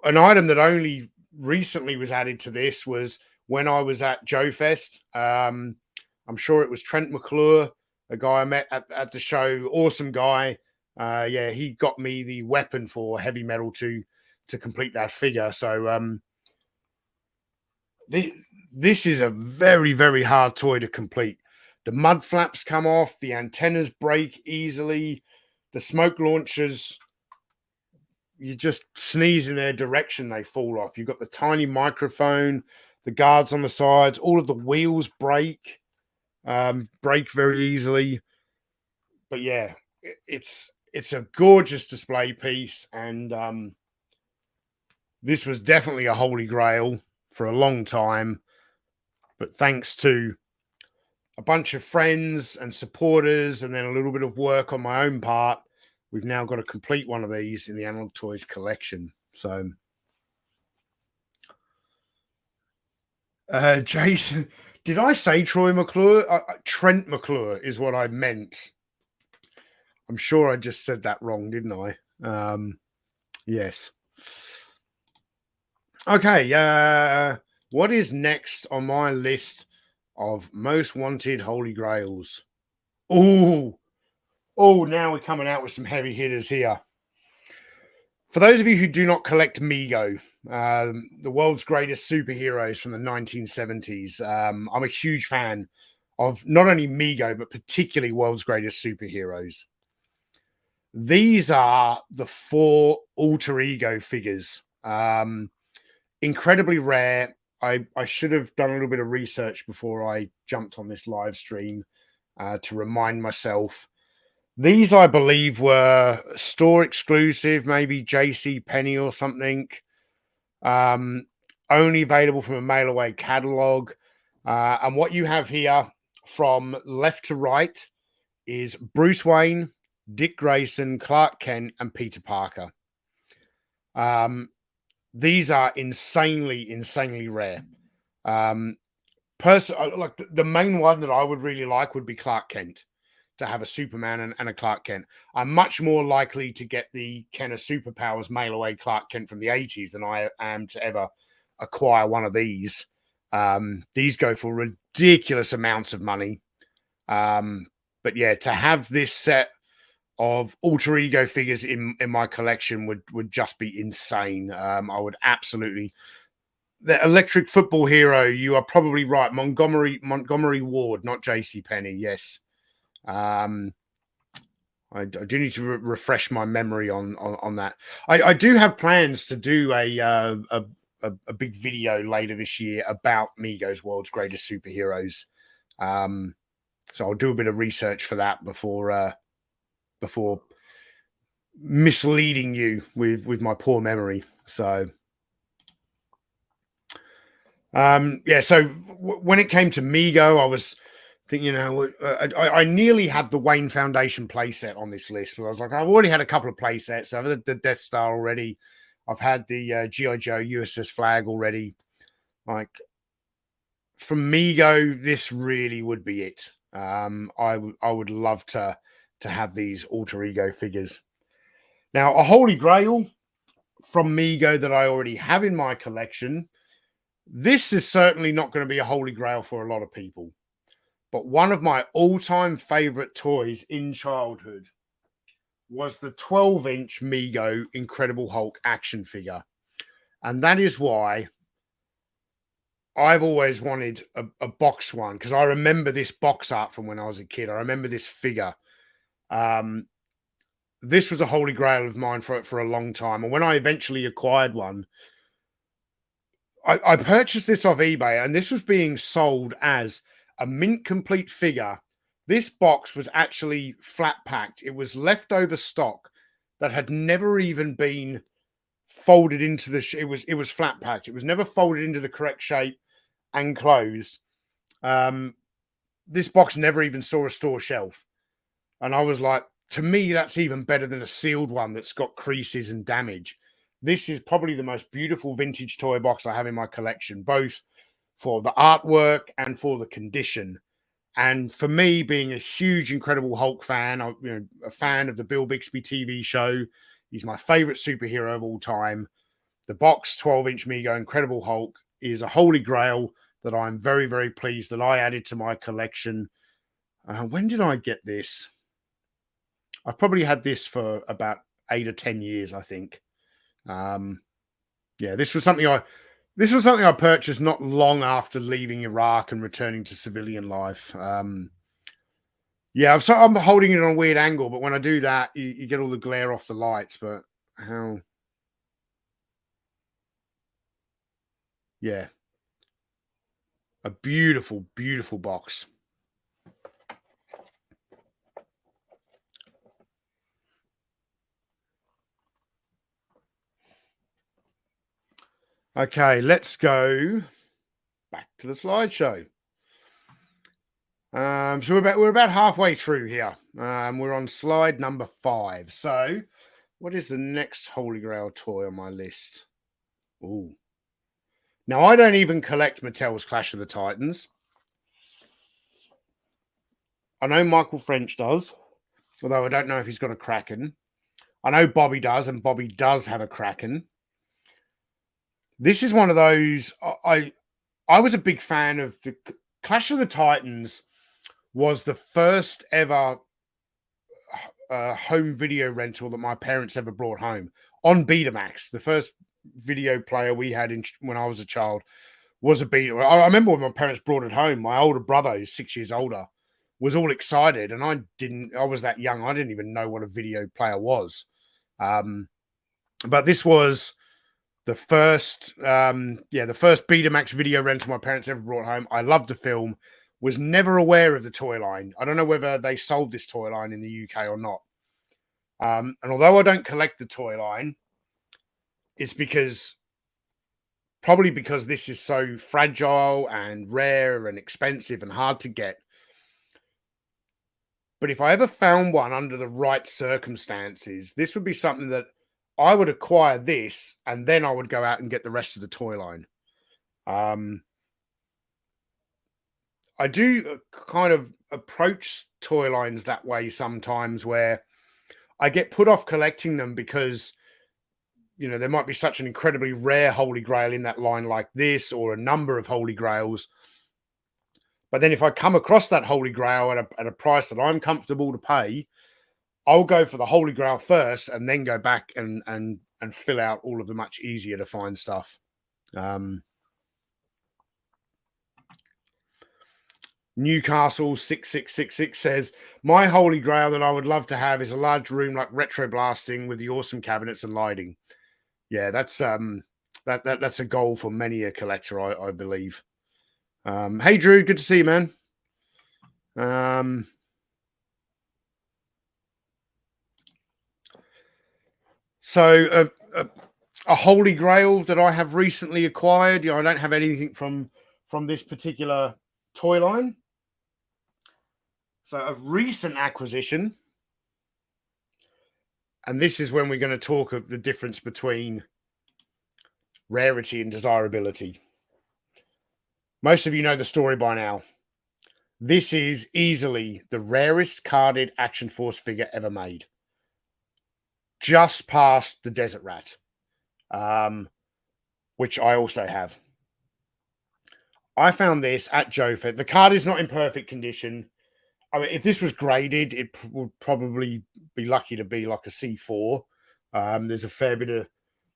item that only recently was added to this was when I was at Joe Fest. I'm sure it was Trent McClure, a guy I met at the show. Awesome guy. Yeah, he got me the weapon for heavy metal to complete that figure. So this is a very hard toy to complete. The mud flaps come off, the antennas break easily, the smoke launchers, you just sneeze in their direction, they fall off. You've got the tiny microphone, the guards on the sides, all of the wheels break very easily. But yeah, it's a gorgeous display piece, and this was definitely a holy grail for a long time. But thanks to a bunch of friends and supporters, and then a little bit of work on my own part, we've now got a complete one of these in the Analog Toys collection. So, Jason, did I say Troy McClure? Trent McClure is what I meant. I'm sure I just said that wrong, didn't I? Yes. Okay. What is next on my list of most wanted holy grails? Oh, now we're coming out with some heavy hitters here. For those of you who do not collect Mego, the world's greatest superheroes from the 1970s, I'm a huge fan of not only Mego, but particularly world's greatest superheroes. These are the 4 alter ego figures. Incredibly rare. I should have done a little bit of research before I jumped on this live stream to remind myself. These, I believe, were store exclusive, maybe JC Penney or something. Only available from a mail away catalog. And what you have here from left to right is Bruce Wayne, Dick Grayson, Clark Kent, and Peter Parker. These are insanely rare. Like the main one that I would really like would be Clark Kent. to have a Superman and a Clark Kent. I'm much more likely to get the Kenner Superpowers mail away Clark Kent from the 80s than I am to ever acquire one of these. These go for ridiculous amounts of money. But yeah, to have this set of alter ego figures in my collection would just be insane. I would absolutely. The electric football hero, you are probably right. Montgomery Ward, not JC Penney. Yes. I do need to refresh my memory on that. I do have plans to do a big video later this year about Mego's World's Greatest Superheroes. So I'll do a bit of research for that before misleading you with my poor memory. So yeah, so when it came to Mego, I was thinking, I nearly had the Wayne Foundation playset on this list, but I was like, I've already had a couple of playsets. I've had the Death Star already. I've had the G.I. Joe USS Flagg already. Like, from Mego, this really would be it. I would love to have these alter ego figures. Now, a Holy Grail from Mego that I already have in my collection. This is certainly not going to be a Holy Grail for a lot of people. But one of my all-time favorite toys in childhood was the 12-inch Mego Incredible Hulk action figure. And that is why I've always wanted a box one, because I remember this box art from when I was a kid. I remember this figure. This was a Holy Grail of mine for a long time. And when I eventually acquired one, I purchased this off eBay, and this was being sold as a mint complete figure. This box was actually flat packed. It was leftover stock that had never even been folded into the. It was flat packed. It was never folded into the correct shape and closed. This box never even saw a store shelf, and I was like, to me, that's even better than a sealed one that's got creases and damage. This is probably the most beautiful vintage toy box I have in my collection, both for the artwork and for the condition. And for me, being a huge Incredible Hulk fan, a fan of the Bill Bixby TV show, he's my favorite superhero of all time. The box 12-inch Mego Incredible Hulk is a holy grail that I'm very, very pleased that I added to my collection. When did I get this? I've probably had this for about 8 or 10 years, I think. Yeah, this was something I purchased not long after leaving Iraq and returning to civilian life. Yeah, I'm holding it on a weird angle, but when I do that, you get all the glare off the lights. But how? Yeah, a beautiful, beautiful box. Okay, let's go back to the slideshow. So we're about halfway through here. We're on slide number 5. So, what is the next Holy Grail toy on my list? Ooh. Now, I don't even collect Mattel's Clash of the Titans. I know Michael French does, although I don't know if he's got a Kraken. I know Bobby does, and Bobby does have a Kraken. This is one of those. I was a big fan of the Clash of the Titans. Was the first ever home video rental that my parents ever brought home on Betamax. The first video player we had when I was a child was a Beta. I remember when my parents brought it home. My older brother, who's 6 years older, was all excited, and I was that young. I didn't even know what a video player was. But this was the first, the first Betamax video rental my parents ever brought home. I loved the film. Was never aware of the toy line. I don't know whether they sold this toy line in the UK or not. And although I don't collect the toy line, it's probably because this is so fragile and rare and expensive and hard to get. But if I ever found one under the right circumstances, this would be something that I would acquire this, and then I would go out and get the rest of the toy line. I do kind of approach toy lines that way sometimes, where I get put off collecting them because, you know, there might be such an incredibly rare Holy Grail in that line like this, or a number of Holy Grails. But then if I come across that Holy Grail at a price that I'm comfortable to pay, I'll go for the Holy Grail first and then go back and fill out all of the much easier to find stuff. Newcastle 6666 says, my Holy Grail that I would love to have is a large room like retro blasting with the awesome cabinets and lighting. Yeah, that's that's a goal for many a collector, I believe. Hey Drew, good to see you, man. So a Holy Grail that I have recently acquired. You know, I don't have anything from this particular toy line. So a recent acquisition, and this is when we're going to talk of the difference between rarity and desirability. Most of you know the story by now. This is easily the rarest carded Action Force figure ever made. Just past the Desert Rat, which I also have. I found this at Joe Fair. The card is not in perfect condition. I mean, if this was graded, it would probably be lucky to be like a C4. There's a fair bit of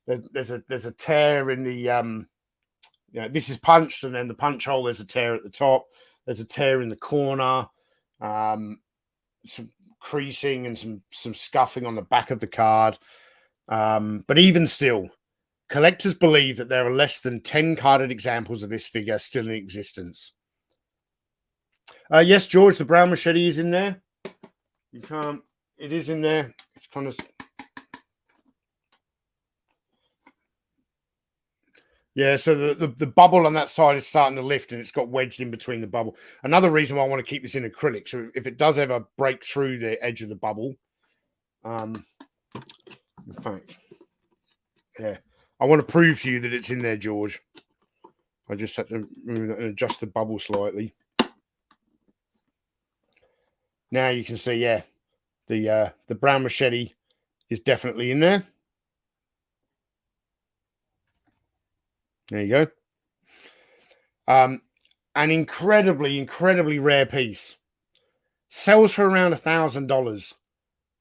there's a tear in the you know, this is punched, and then the punch hole, there's a tear at the top. There's a tear in the corner, some creasing and some scuffing on the back of the card. But even still, collectors believe that there are less than 10 carded examples of this figure still in existence. Yes, George, the brown machete is in there. You can't. It is in there. It's kind of. Yeah, so the bubble on that side is starting to lift, and it's got wedged in between the bubble. Another reason why I want to keep this in acrylic, so if it does ever break through the edge of the bubble, in fact, yeah, I want to prove to you that it's in there, George. I just have to move and adjust the bubble slightly. Now you can see, yeah, the brown machete is definitely in there. There you go. An incredibly rare piece. Sells for around $1,000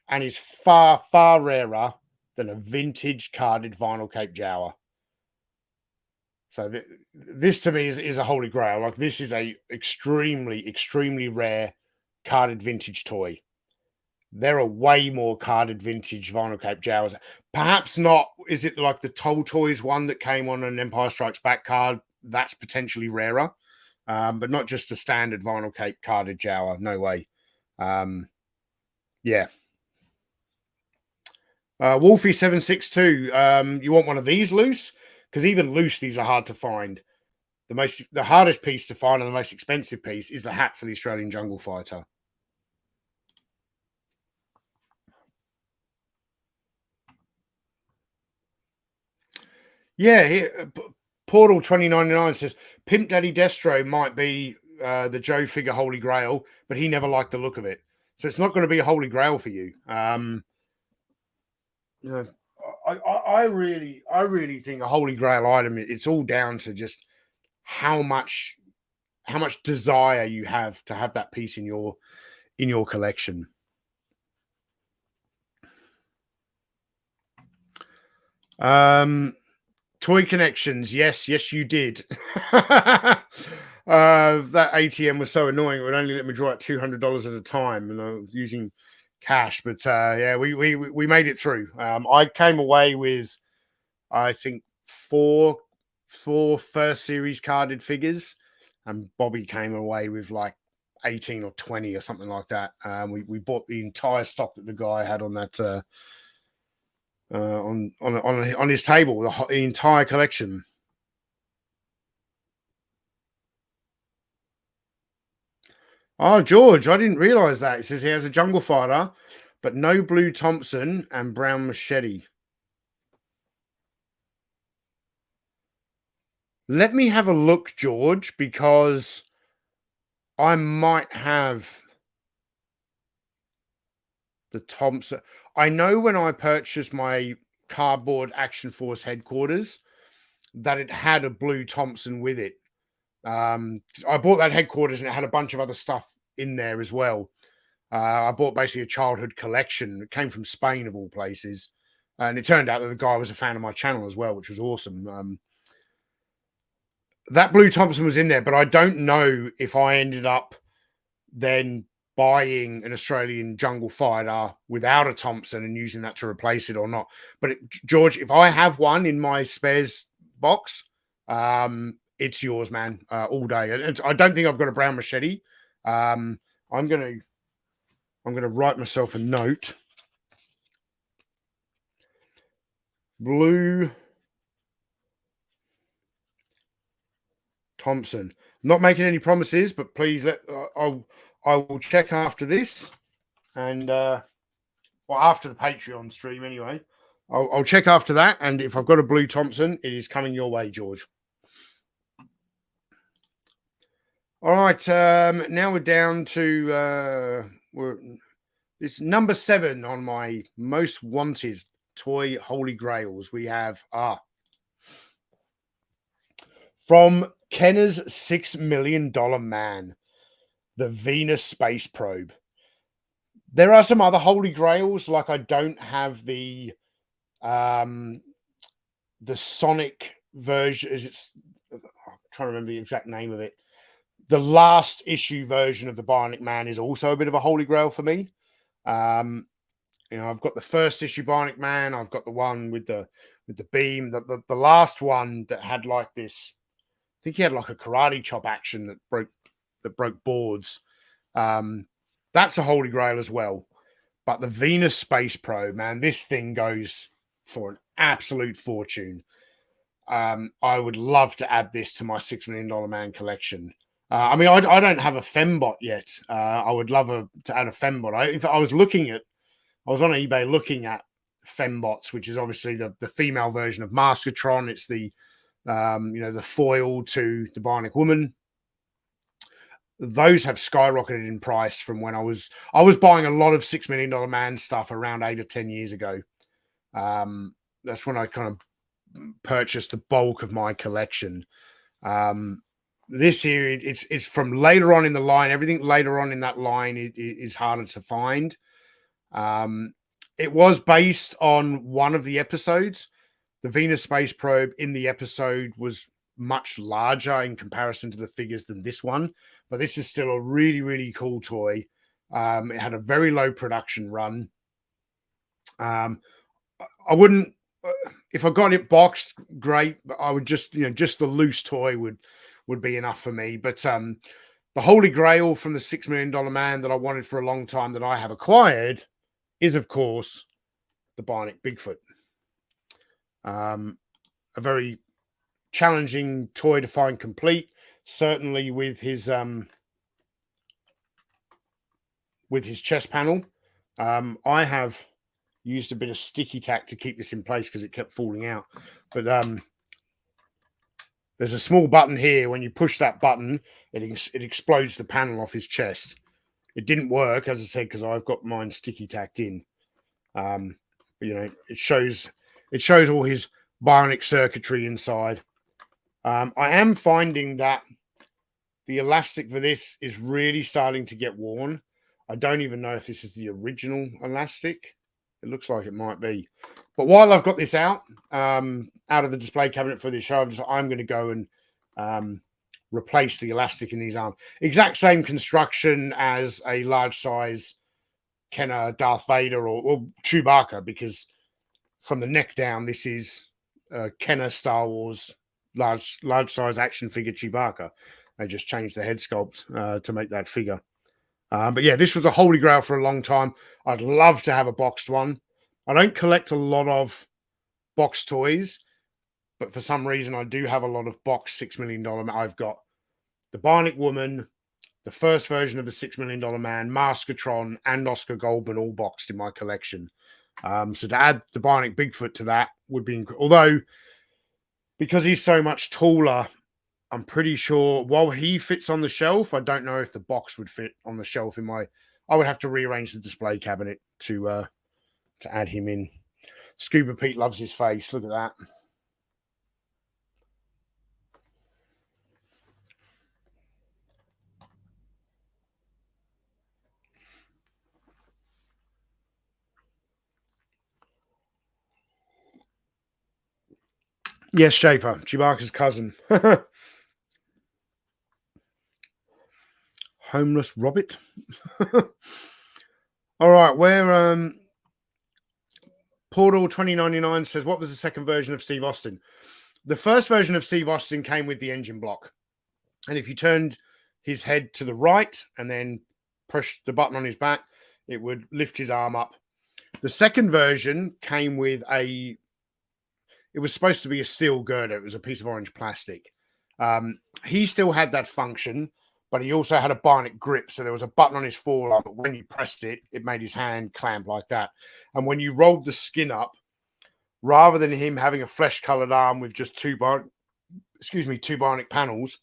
and is far rarer than a vintage carded vinyl Cape Jower. So this to me is a holy grail. Like, this is a extremely rare carded vintage toy. There are way more carded vintage vinyl Cape Jowers. Perhaps not. Is it like the Toll Toys one that came on an Empire Strikes Back card? That's potentially rarer, but not just a standard vinyl Cape carded Jower. No way. Yeah. Wolfie762. You want one of these loose? Because even loose, these are hard to find. The hardest piece to find and the most expensive piece is the hat for the Australian Jungle Fighter. Yeah, Portal 2099 says Pimp Daddy Destro might be the Joe figure Holy Grail, but he never liked the look of it. So it's not going to be a Holy Grail for you. You know, I really think a Holy Grail item, it's all down to just how much desire you have to have that piece in your collection. Toy Connections, yes, you did. That ATM was so annoying; it would only let me draw out $200 at a time, and I was using cash. But yeah, we made it through. I came away with, I think, four first series carded figures, and Bobby came away with like 18 or 20 or something like that. We bought the entire stock that the guy had on that. On his table, the entire collection. Oh, George, I didn't realize that. It says he has a Jungle Fighter, but no blue Thompson and brown machete. Let me have a look, George, because I might have the Thompson. I know when I purchased my cardboard Action Force headquarters that it had a blue Thompson with it. I bought that headquarters and it had a bunch of other stuff in there as well. I bought basically a childhood collection. It came from Spain, of all places. And it turned out that the guy was a fan of my channel as well, which was awesome. That blue Thompson was in there, but I don't know if I ended up then buying an Australian jungle fighter without a Thompson and using that to replace it or not. But George, if I have one in my spares box, it's yours, man, all day. And I don't think I've got a brown machete. I'm gonna write myself a note. Blue Thompson. Not making any promises, but please I will check after this, and well, after the Patreon stream anyway. I'll check after that, and if I've got a blue Thompson, it is coming your way, George. All right, now we're down to it's number 7 on my most wanted toy holy grails. We have from Kenner's $6 million man, the Venus space probe. There are some other holy grails, like I don't have the Sonic version. I'm trying to remember the exact name of it. The last issue version of the Bionic Man is also a bit of a holy grail for me. I've got the first issue Bionic Man. I've got the one with the beam. The last one that had like this. I think he had like a karate chop action that broke boards. That's a holy grail as well. But the Venus Space Probe, man, this thing goes for an absolute fortune. I would love to add this to my $6 million man collection. I don't have a fembot yet. I would love to add a fembot. I was on eBay looking at fembots, which is obviously the female version of Maskatron. It's the the foil to the Bionic Woman. Those have skyrocketed in price from when I was buying a lot of $6 million man stuff around 8 or 10 years ago. That's when I kind of purchased the bulk of my collection. This here, it's from later on in the line. Everything later on in that line is harder to find. It was based on one of the episodes. The Venus Space Probe in the episode was much larger in comparison to the figures than this one, but this is still a really, really cool toy. It had a very low production run. I wouldn't, if I got it boxed, great, but I would just the loose toy would be enough for me. But the holy grail from the $6 million man that I wanted for a long time that I have acquired is, of course, the Bionic Bigfoot. A very challenging toy to find complete, certainly with his chest panel. I have used a bit of sticky tack to keep this in place because it kept falling out. But there's a small button here. When you push that button, it explodes the panel off his chest. It didn't work, as I said, because I've got mine sticky tacked in. It shows all his bionic circuitry inside. I am finding that the elastic for this is really starting to get worn. I don't even know if this is the original elastic. It looks like it might be. But while I've got this out of the display cabinet for this show, I'm going to go and replace the elastic in these arms. Exact same construction as a large size Kenner Darth Vader or Chewbacca, because from the neck down, this is Kenner Star Wars large size action figure Chewbacca. They just changed the head sculpt to make that figure. But yeah, this was a holy grail for a long time. I'd love to have a boxed one. I don't collect a lot of boxed toys, but for some reason I do have a lot of boxed $6 million. I've got the Bionic Woman, the first version of the $6 million man, Maskatron, and Oscar Goldman all boxed in my collection. So to add the Bionic Bigfoot to that would be incredible. Although, because he's so much taller I'm pretty sure while he fits on the shelf, I don't know if the box would fit on the shelf in my. I would have to rearrange the display cabinet to add him in. Scuba Pete loves his face. Look at that. Yes, Schaefer, Chewbacca's cousin. Homeless Robert. All right, where Portal 2099 says, what was the second version of Steve Austin? The first version of Steve Austin came with the engine block. And if you turned his head to the right and then pushed the button on his back, it would lift his arm up. The second version came with it was supposed to be a steel girder. It was a piece of orange plastic. He still had that function, but he also had a bionic grip. So there was a button on his forearm, but when you pressed it, it made his hand clamp like that. And when you rolled the skin up, rather than him having a flesh-colored arm with just two bionic panels,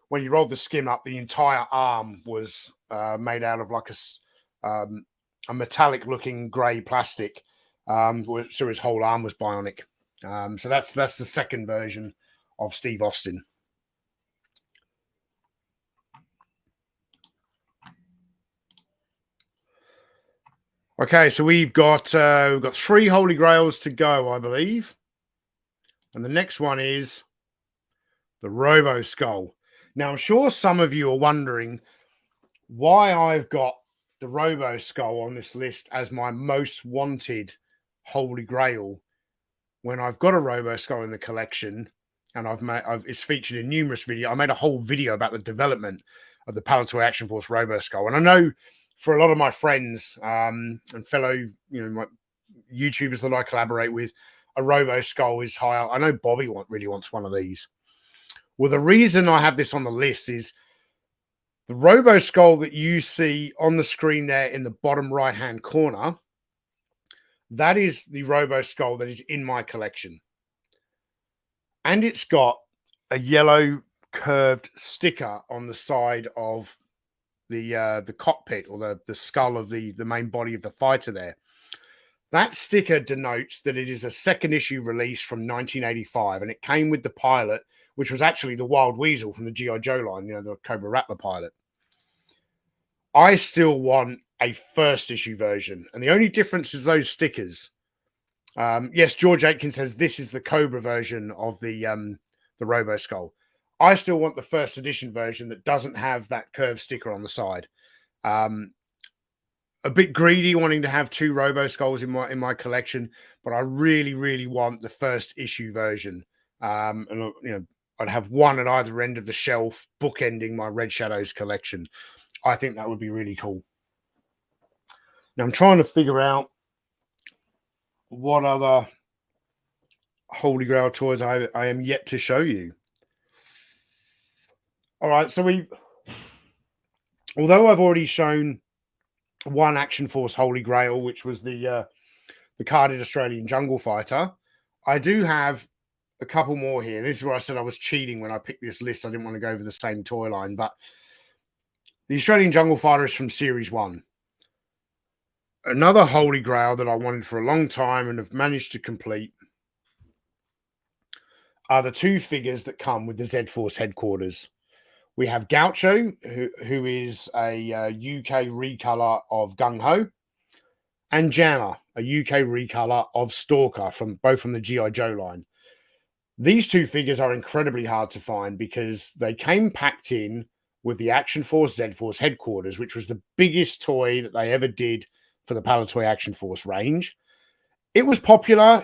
when you rolled the skin up, the entire arm was made out of like a metallic-looking grey plastic. So his whole arm was bionic. So that's the second version of Steve Austin. Okay, so we've got 3 Holy Grails to go, I believe. And the next one is the Robo Skull. Now, I'm sure some of you are wondering why I've got the Robo Skull on this list as my most wanted Holy Grail when I've got a Robo Skull in the collection and it's featured in numerous videos. I made a whole video about the development of the Palatoy Action Force Robo Skull. And I know for a lot of my friends and fellow, my YouTubers that I collaborate with, a Robo Skull is high. I know Bobby really wants one of these. Well, the reason I have this on the list is the Robo Skull that you see on the screen there in the bottom right-hand corner. That is the Robo Skull that is in my collection. And it's got a yellow curved sticker on the side of the cockpit or the skull of the main body of the fighter there. That sticker denotes that it is a second issue release from 1985, and it came with the pilot, which was actually the Wild Weasel from the G.I. Joe line, the Cobra Rattler pilot. I still want a first issue version, and the only difference is those stickers. Yes, George Aitken says this is the Cobra version of the Robo Skull. I still want the first edition version that doesn't have that curved sticker on the side. A bit greedy wanting to have 2 Robo Skulls in my collection, but I really, really want the first issue version. And I'd have one at either end of the shelf, bookending my Red Shadows collection. I think that would be really cool. Now I'm trying to figure out what other Holy Grail toys I am yet to show you. All right, so although I've already shown one Action Force Holy Grail, which was the carded Australian Jungle Fighter, I do have a couple more here. This is where I said I was cheating when I picked this list. I didn't want to go over the same toy line, but the Australian Jungle Fighter is from Series 1. Another Holy Grail that I wanted for a long time and have managed to complete are the 2 figures that come with the Z-Force headquarters. We have Gaucho, who is a UK recolor of Gung Ho, and Jammer, a UK recolor of Stalker, both from the G.I. Joe line. These 2 figures are incredibly hard to find because they came packed in with the Action Force Z-Force headquarters, which was the biggest toy that they ever did for the Palatoy Action Force range. It was popular,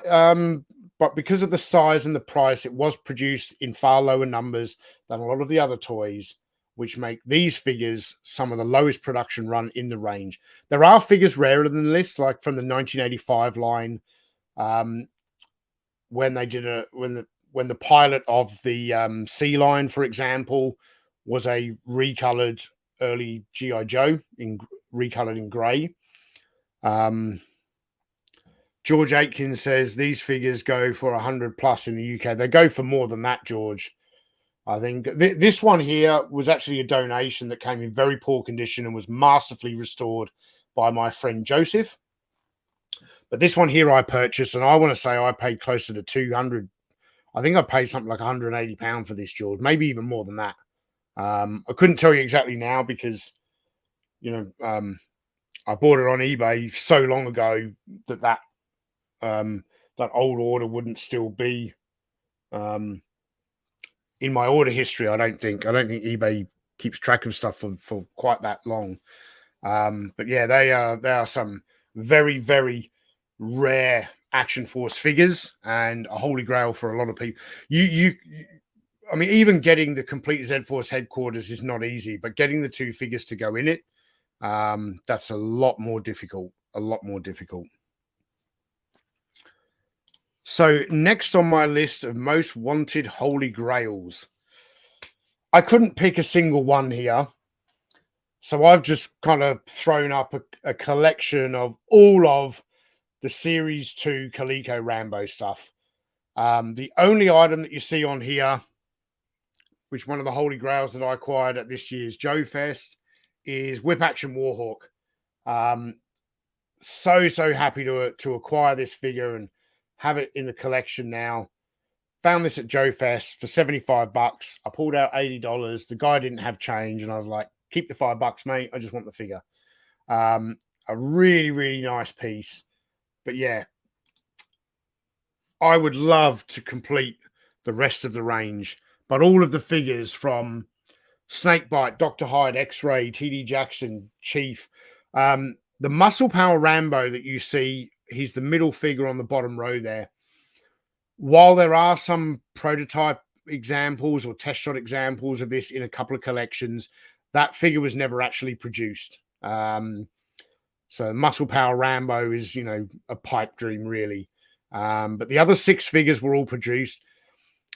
but because of the size and the price, it was produced in far lower numbers than a lot of the other toys, which make these figures some of the lowest production run in the range. There are figures rarer than this, like from the 1985 line, when the pilot of the C line, for example, was a recolored early G.I. Joe recolored in grey. George Aitken says these figures go for 100 plus in the UK. They go for more than that, George. I think this one here was actually a donation that came in very poor condition and was masterfully restored by my friend Joseph. But this one here I purchased, and I want to say I paid closer to 200. I think I paid something like £180 for this, George, maybe even more than that. I couldn't tell you exactly now because, I bought it on eBay so long ago that that old order wouldn't still be in my order history. I don't think eBay keeps track of stuff for quite that long. But yeah, they are some very, very rare Action Force figures and a holy grail for a lot of people. I mean, even getting the complete Z Force headquarters is not easy, but getting the two figures to go in it, that's a lot more difficult. A lot more difficult. So next on my list of most wanted holy grails, I couldn't pick a single one here. So I've just kind of thrown up a collection of all of the Series 2 Coleco Rambo stuff. The only item that you see on here, which one of the holy grails that I acquired at this year's Joe Fest, is Whip Action Warhawk. So happy to acquire this figure and have it in the collection now. Found this at Joe Fest for $75. I pulled out $80. The guy didn't have change, and I was like, keep the $5, mate. I just want the figure. A really, really nice piece. But yeah, I would love to complete the rest of the range. But all of the figures from Snakebite, Dr. Hyde, X-Ray, TD Jackson, Chief, the Muscle Power Rambo that you see, he's the middle figure on the bottom row there. While there are some prototype examples or test shot examples of this in a couple of collections, that figure was never actually produced. So Muscle Power Rambo is, a pipe dream, really. But the other 6 figures were all produced.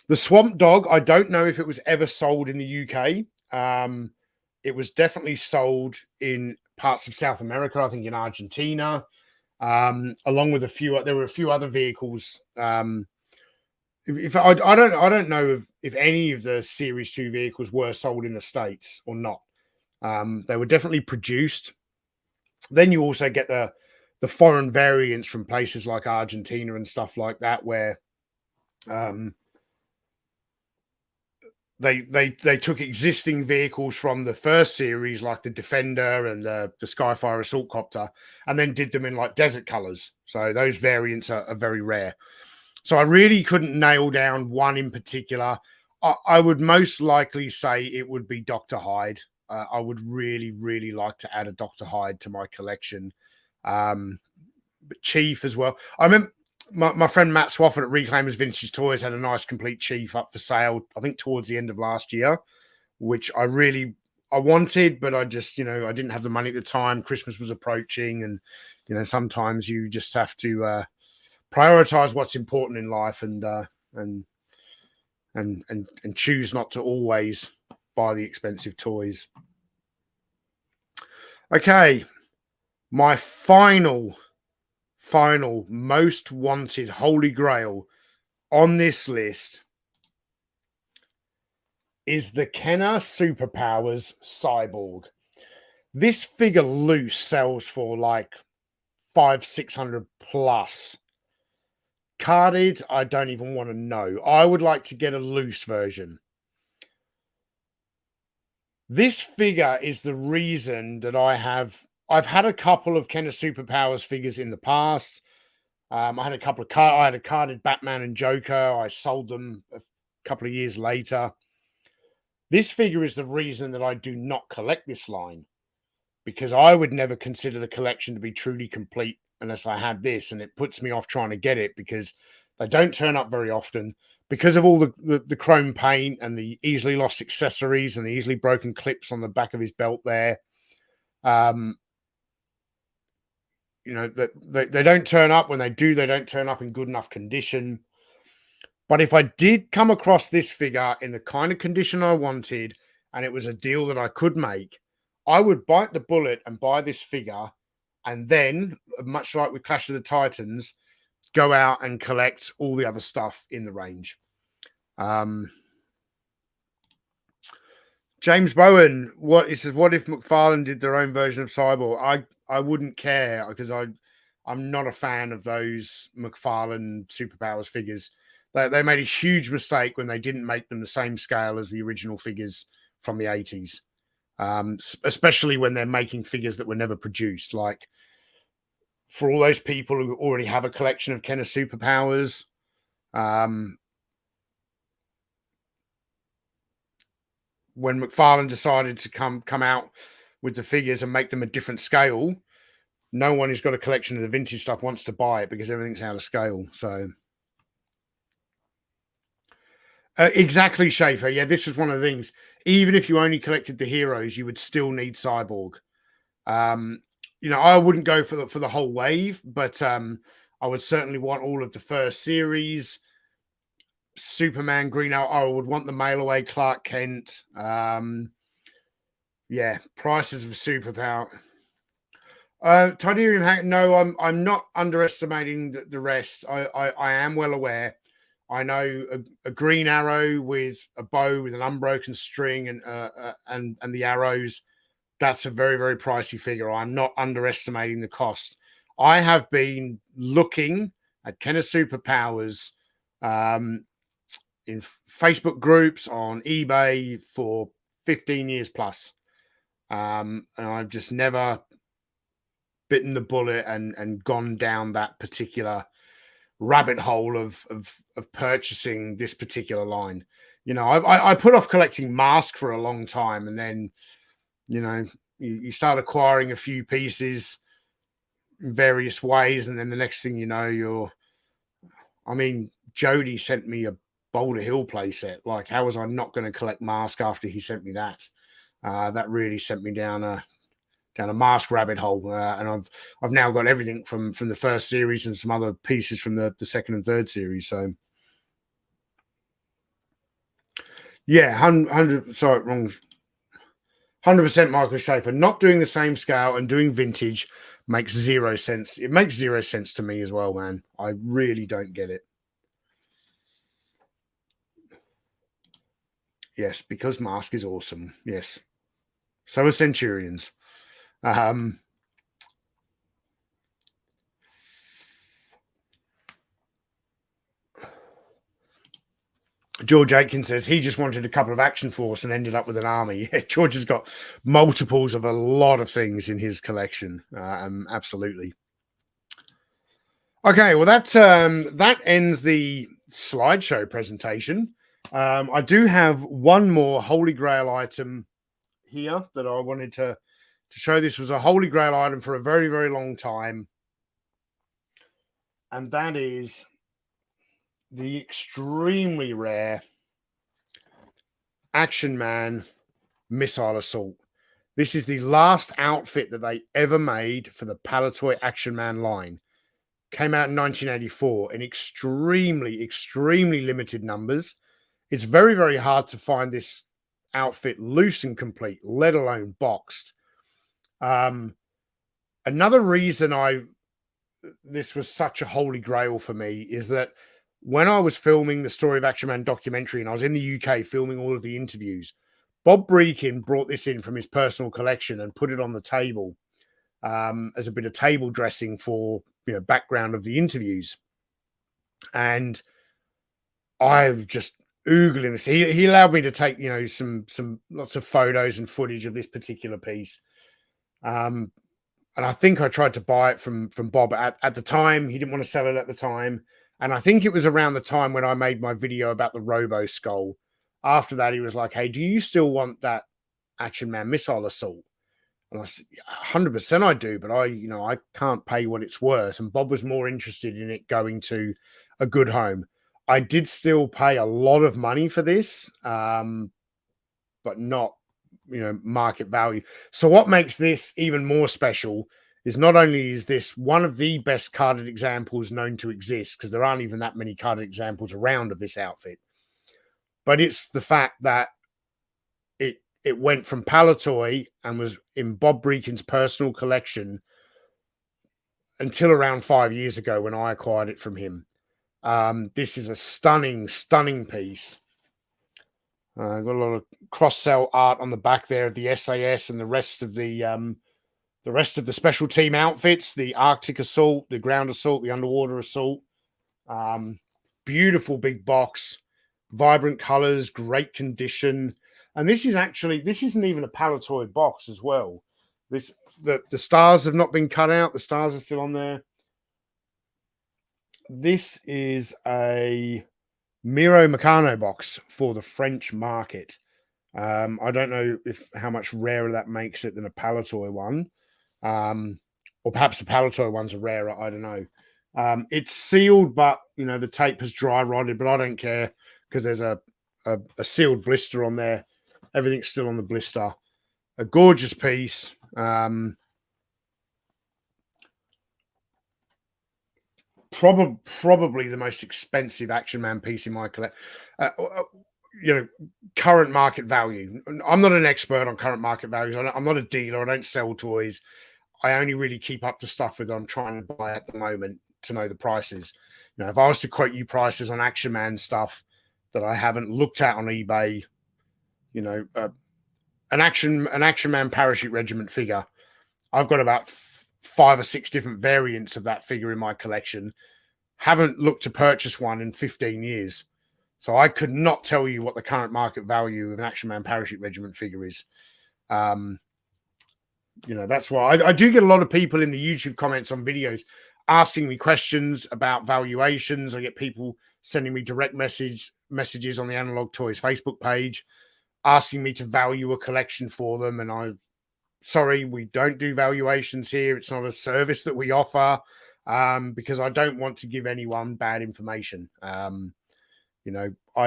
The Swamp Dog, I don't know if it was ever sold in the UK. It was definitely sold in parts of South America, I think in Argentina, along with there were a few other vehicles. If I don't know if any of the Series 2 vehicles were sold in the States or not. They were definitely produced. Then you also get the foreign variants from places like Argentina and stuff like that, where they took existing vehicles from the first series, like the Defender and the Skyfire Assault Copter, and then did them in like desert colors. So those variants are very rare. So I really couldn't nail down one in particular. I would most likely say it would be Dr. Hyde. I would really, really like to add a Dr. Hyde to my collection. But Chief as well. I remember my friend Matt Swafford at Reclaimers Vintage Toys had a nice complete Chief up for sale, I think towards the end of last year, which I wanted, but I just, I didn't have the money at the time. Christmas was approaching, and, sometimes you just have to prioritize what's important in life and choose not to always buy the expensive toys. Okay, my final most wanted holy grail on this list is the Kenner Superpowers Cyborg. This figure loose sells for like $500-600 plus. Carded, I don't even want to know. I would like to get a loose version. This figure is the reason that I've had a couple of Kenner Superpowers figures in the past. I had a carded Batman and Joker. I sold them a couple of years later. This figure is the reason that I do not collect this line, because I would never consider the collection to be truly complete unless I had this, and it puts me off trying to get it because they don't turn up very often because of all the chrome paint and the easily lost accessories and the easily broken clips on the back of his belt there. They don't turn up. When they do, they don't turn up in good enough condition. But if I did come across this figure in the kind of condition I wanted, and it was a deal that I could make, I would bite the bullet and buy this figure, and then, much like with Clash of the Titans, go out and collect all the other stuff in the range. James Bowen, what he says, what if McFarlane did their own version of Cyborg? I wouldn't care because I'm not a fan of those McFarlane superpowers figures. They made a huge mistake when they didn't make them the same scale as the original figures from the 80s. Especially when they're making figures that were never produced. Like for all those people who already have a collection of Kenner superpowers, when McFarlane decided to come out with the figures and make them a different scale, no one who's got a collection of the vintage stuff wants to buy it because everything's out of scale. So exactly, Schaefer. Yeah, this is one of the things. Even if you only collected the heroes, you would still need Cyborg. I wouldn't go for the whole wave, but I would certainly want all of the first series. Superman, Green Arrow. I would want the mail away Clark Kent. Yeah, prices of superpower. Tidarium. No, I'm not underestimating the rest. I am well aware. I know a Green Arrow with a bow with an unbroken string and the arrows. That's a very, very pricey figure. I'm not underestimating the cost. I have been looking at Kenner Superpowers in Facebook groups, on eBay for 15 years plus. And I've just never bitten the bullet and gone down that particular rabbit hole of purchasing this particular line. I put off collecting Mask for a long time, and then you start acquiring a few pieces in various ways, and then the next thing you know, Jody sent me a Boulder Hill playset. Like, how was I not going to collect Mask after he sent me that? That really sent me down a Mask rabbit hole, and I've now got everything from the first series and some other pieces from the second and third series. So yeah, 100. Sorry, wrong. 100% Michael Schaefer. Not doing the same scale and doing vintage makes zero sense. It makes zero sense to me as well, man. I really don't get it. Yes, because Mask is awesome. Yes. So are Centurions. George Aitken says he just wanted a couple of Action Force and ended up with an army. Yeah, George has got multiples of a lot of things in his collection. Absolutely. Okay, well that ends the slideshow presentation. I do have one more Holy Grail item here that I wanted to show. This was a Holy Grail item for a very, very long time, and that is the extremely rare Action Man Missile Assault. This is the last outfit that they ever made for the Palitoy Action Man line. Came out in 1984 in extremely, extremely limited numbers. It's very, very hard to find this outfit loose and complete, let alone boxed. Another reason this was such a holy grail for me is that when I was filming the Story of Action Man documentary and I was in the UK filming all of the interviews, Bob Breakin brought this in from his personal collection and put it on the table as a bit of table dressing for background of the interviews. And I've just oogling this. He allowed me to take some lots of photos and footage of this particular piece. And I think I tried to buy it from Bob at the time. He didn't want to sell it at the time. And I think it was around the time when I made my video about the Robo skull. After that, he was like, "Hey, do you still want that Action Man Missile Assault?" And I said, 100% I do, but I can't pay what it's worth. And Bob was more interested in it going to a good home. I did still pay a lot of money for this, but not, market value. So what makes this even more special is not only is this one of the best carded examples known to exist, because there aren't even that many carded examples around of this outfit, but it's the fact that it went from Palitoy and was in Bob Breakin's personal collection until around 5 years ago when I acquired it from him. This is a stunning, stunning piece. Got a lot of cross-sell art on the back there of the SAS and the rest of the special team outfits, the Arctic Assault, the Ground Assault, the Underwater Assault. Beautiful big box, vibrant colors, great condition. And this isn't even a Palatoy box as well. The stars have not been cut out. The stars are still on there. This is a Miro Meccano box for the French market. I don't know how much rarer that makes it than a Palatoy one. Or perhaps the Palatoy ones are rarer. I don't know. It's sealed, but the tape has dry rotted, but I don't care because there's a sealed blister on there. Everything's still on the blister. A gorgeous piece. Probably the most expensive Action Man piece in my collection. Current market value. I'm not an expert on current market values. I'm not a dealer. I don't sell toys. I only really keep up to stuff that I'm trying to buy at the moment to know the prices. If I was to quote you prices on Action Man stuff that I haven't looked at on eBay, an Action Man Parachute Regiment figure, I've got about 5 or 6 different variants of that figure in my collection. Haven't looked to purchase one in 15 years. So I could not tell you what the current market value of an Action Man Parachute Regiment figure is. That's why I do get a lot of people in the YouTube comments on videos asking me questions about valuations. I get people sending me direct messages on the Analog Toys Facebook page asking me to value a collection for them. And sorry, we don't do valuations here. It's not a service that we offer because I don't want to give anyone bad information. I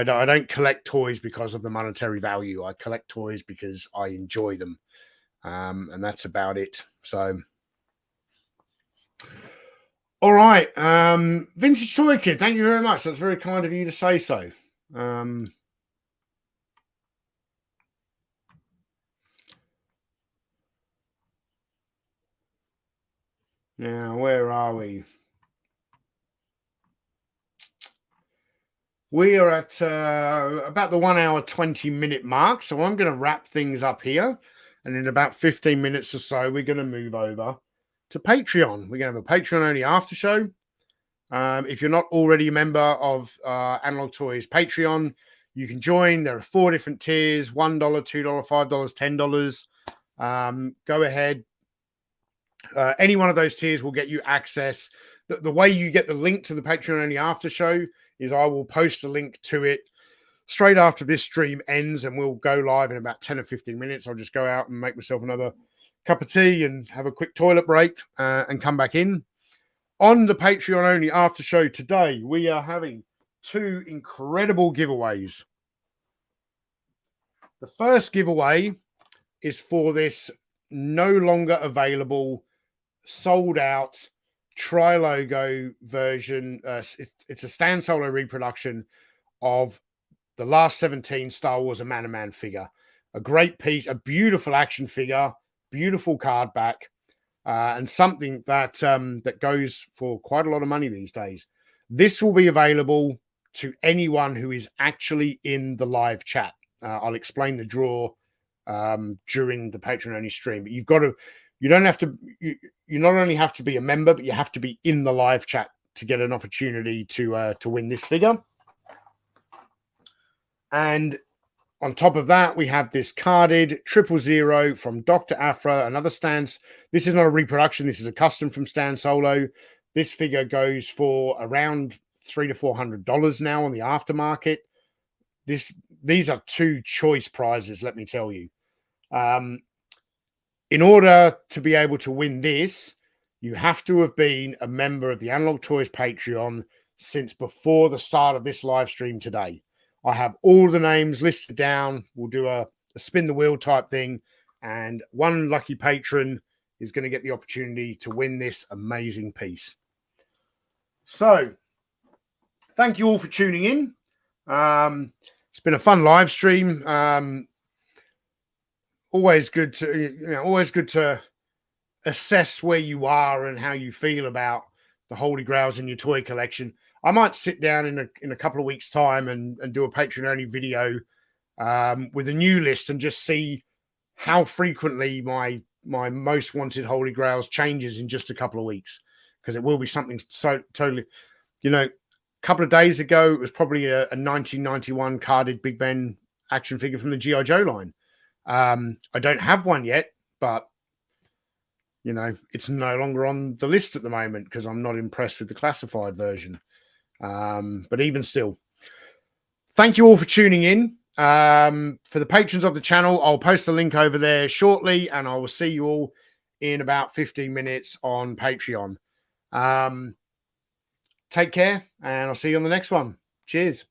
don't collect toys because of the monetary value. I collect toys because I enjoy them. And that's about it. So, all right. Vintage Toy Kid, thank you very much. That's very kind of you to say so. Now, where are we? We are at about the 1 hour, 20-minute mark. So I'm going to wrap things up here. And in about 15 minutes or so, we're going to move over to Patreon. We're going to have a Patreon-only after show. If you're not already a member of Analog Toys Patreon, you can join. There are 4 different tiers: $1, $2, $5, $10. Go ahead. Any one of those tiers will get you access. The way you get the link to the Patreon-only after show is I will post a link to it straight after this stream ends, and we'll go live in about 10 or 15 minutes. I'll just go out and make myself another cup of tea and have a quick toilet break and come back in. On the Patreon-only after show today, we are having 2 incredible giveaways. The first giveaway is for this no longer available, sold out tri-logo version. It's a Stan Solo reproduction of the last 17 Star Wars A Man of Man figure. A great piece, a beautiful action figure, beautiful card back, and something that that goes for quite a lot of money these days. This will be available to anyone who is actually in the live chat. I'll explain the draw during the Patreon-only stream. But you not only have to be a member, but you have to be in the live chat to get an opportunity to win this figure. And on top of that, we have this carded 000 from Dr. Afra, another stance. This is not a reproduction. This is a custom from Stan Solo. This figure goes for around $300 to $400 now on the aftermarket. These are 2 choice prizes, let me tell you. In order to be able to win this, you have to have been a member of the Analog Toys Patreon since before the start of this live stream today. I have all the names listed down. We'll do a spin the wheel type thing, and one lucky patron is going to get the opportunity to win this amazing piece. So, thank you all for tuning in. It's been a fun live stream. Always good to assess where you are and how you feel about the Holy Grails in your toy collection. I might sit down in a couple of weeks' time and do a Patreon-only video with a new list and just see how frequently my most wanted Holy Grails changes in just a couple of weeks, because it will be something so totally, a couple of days ago, it was probably a 1991 carded Big Ben action figure from the G.I. Joe line. I don't have one yet, but it's no longer on the list at the moment because I'm not impressed with the classified version. But even still, thank you all for tuning in. For the patrons of the channel, I'll post the link over there shortly, and I will see you all in about 15 minutes on Patreon. Take care, and I'll see you on the next one. Cheers.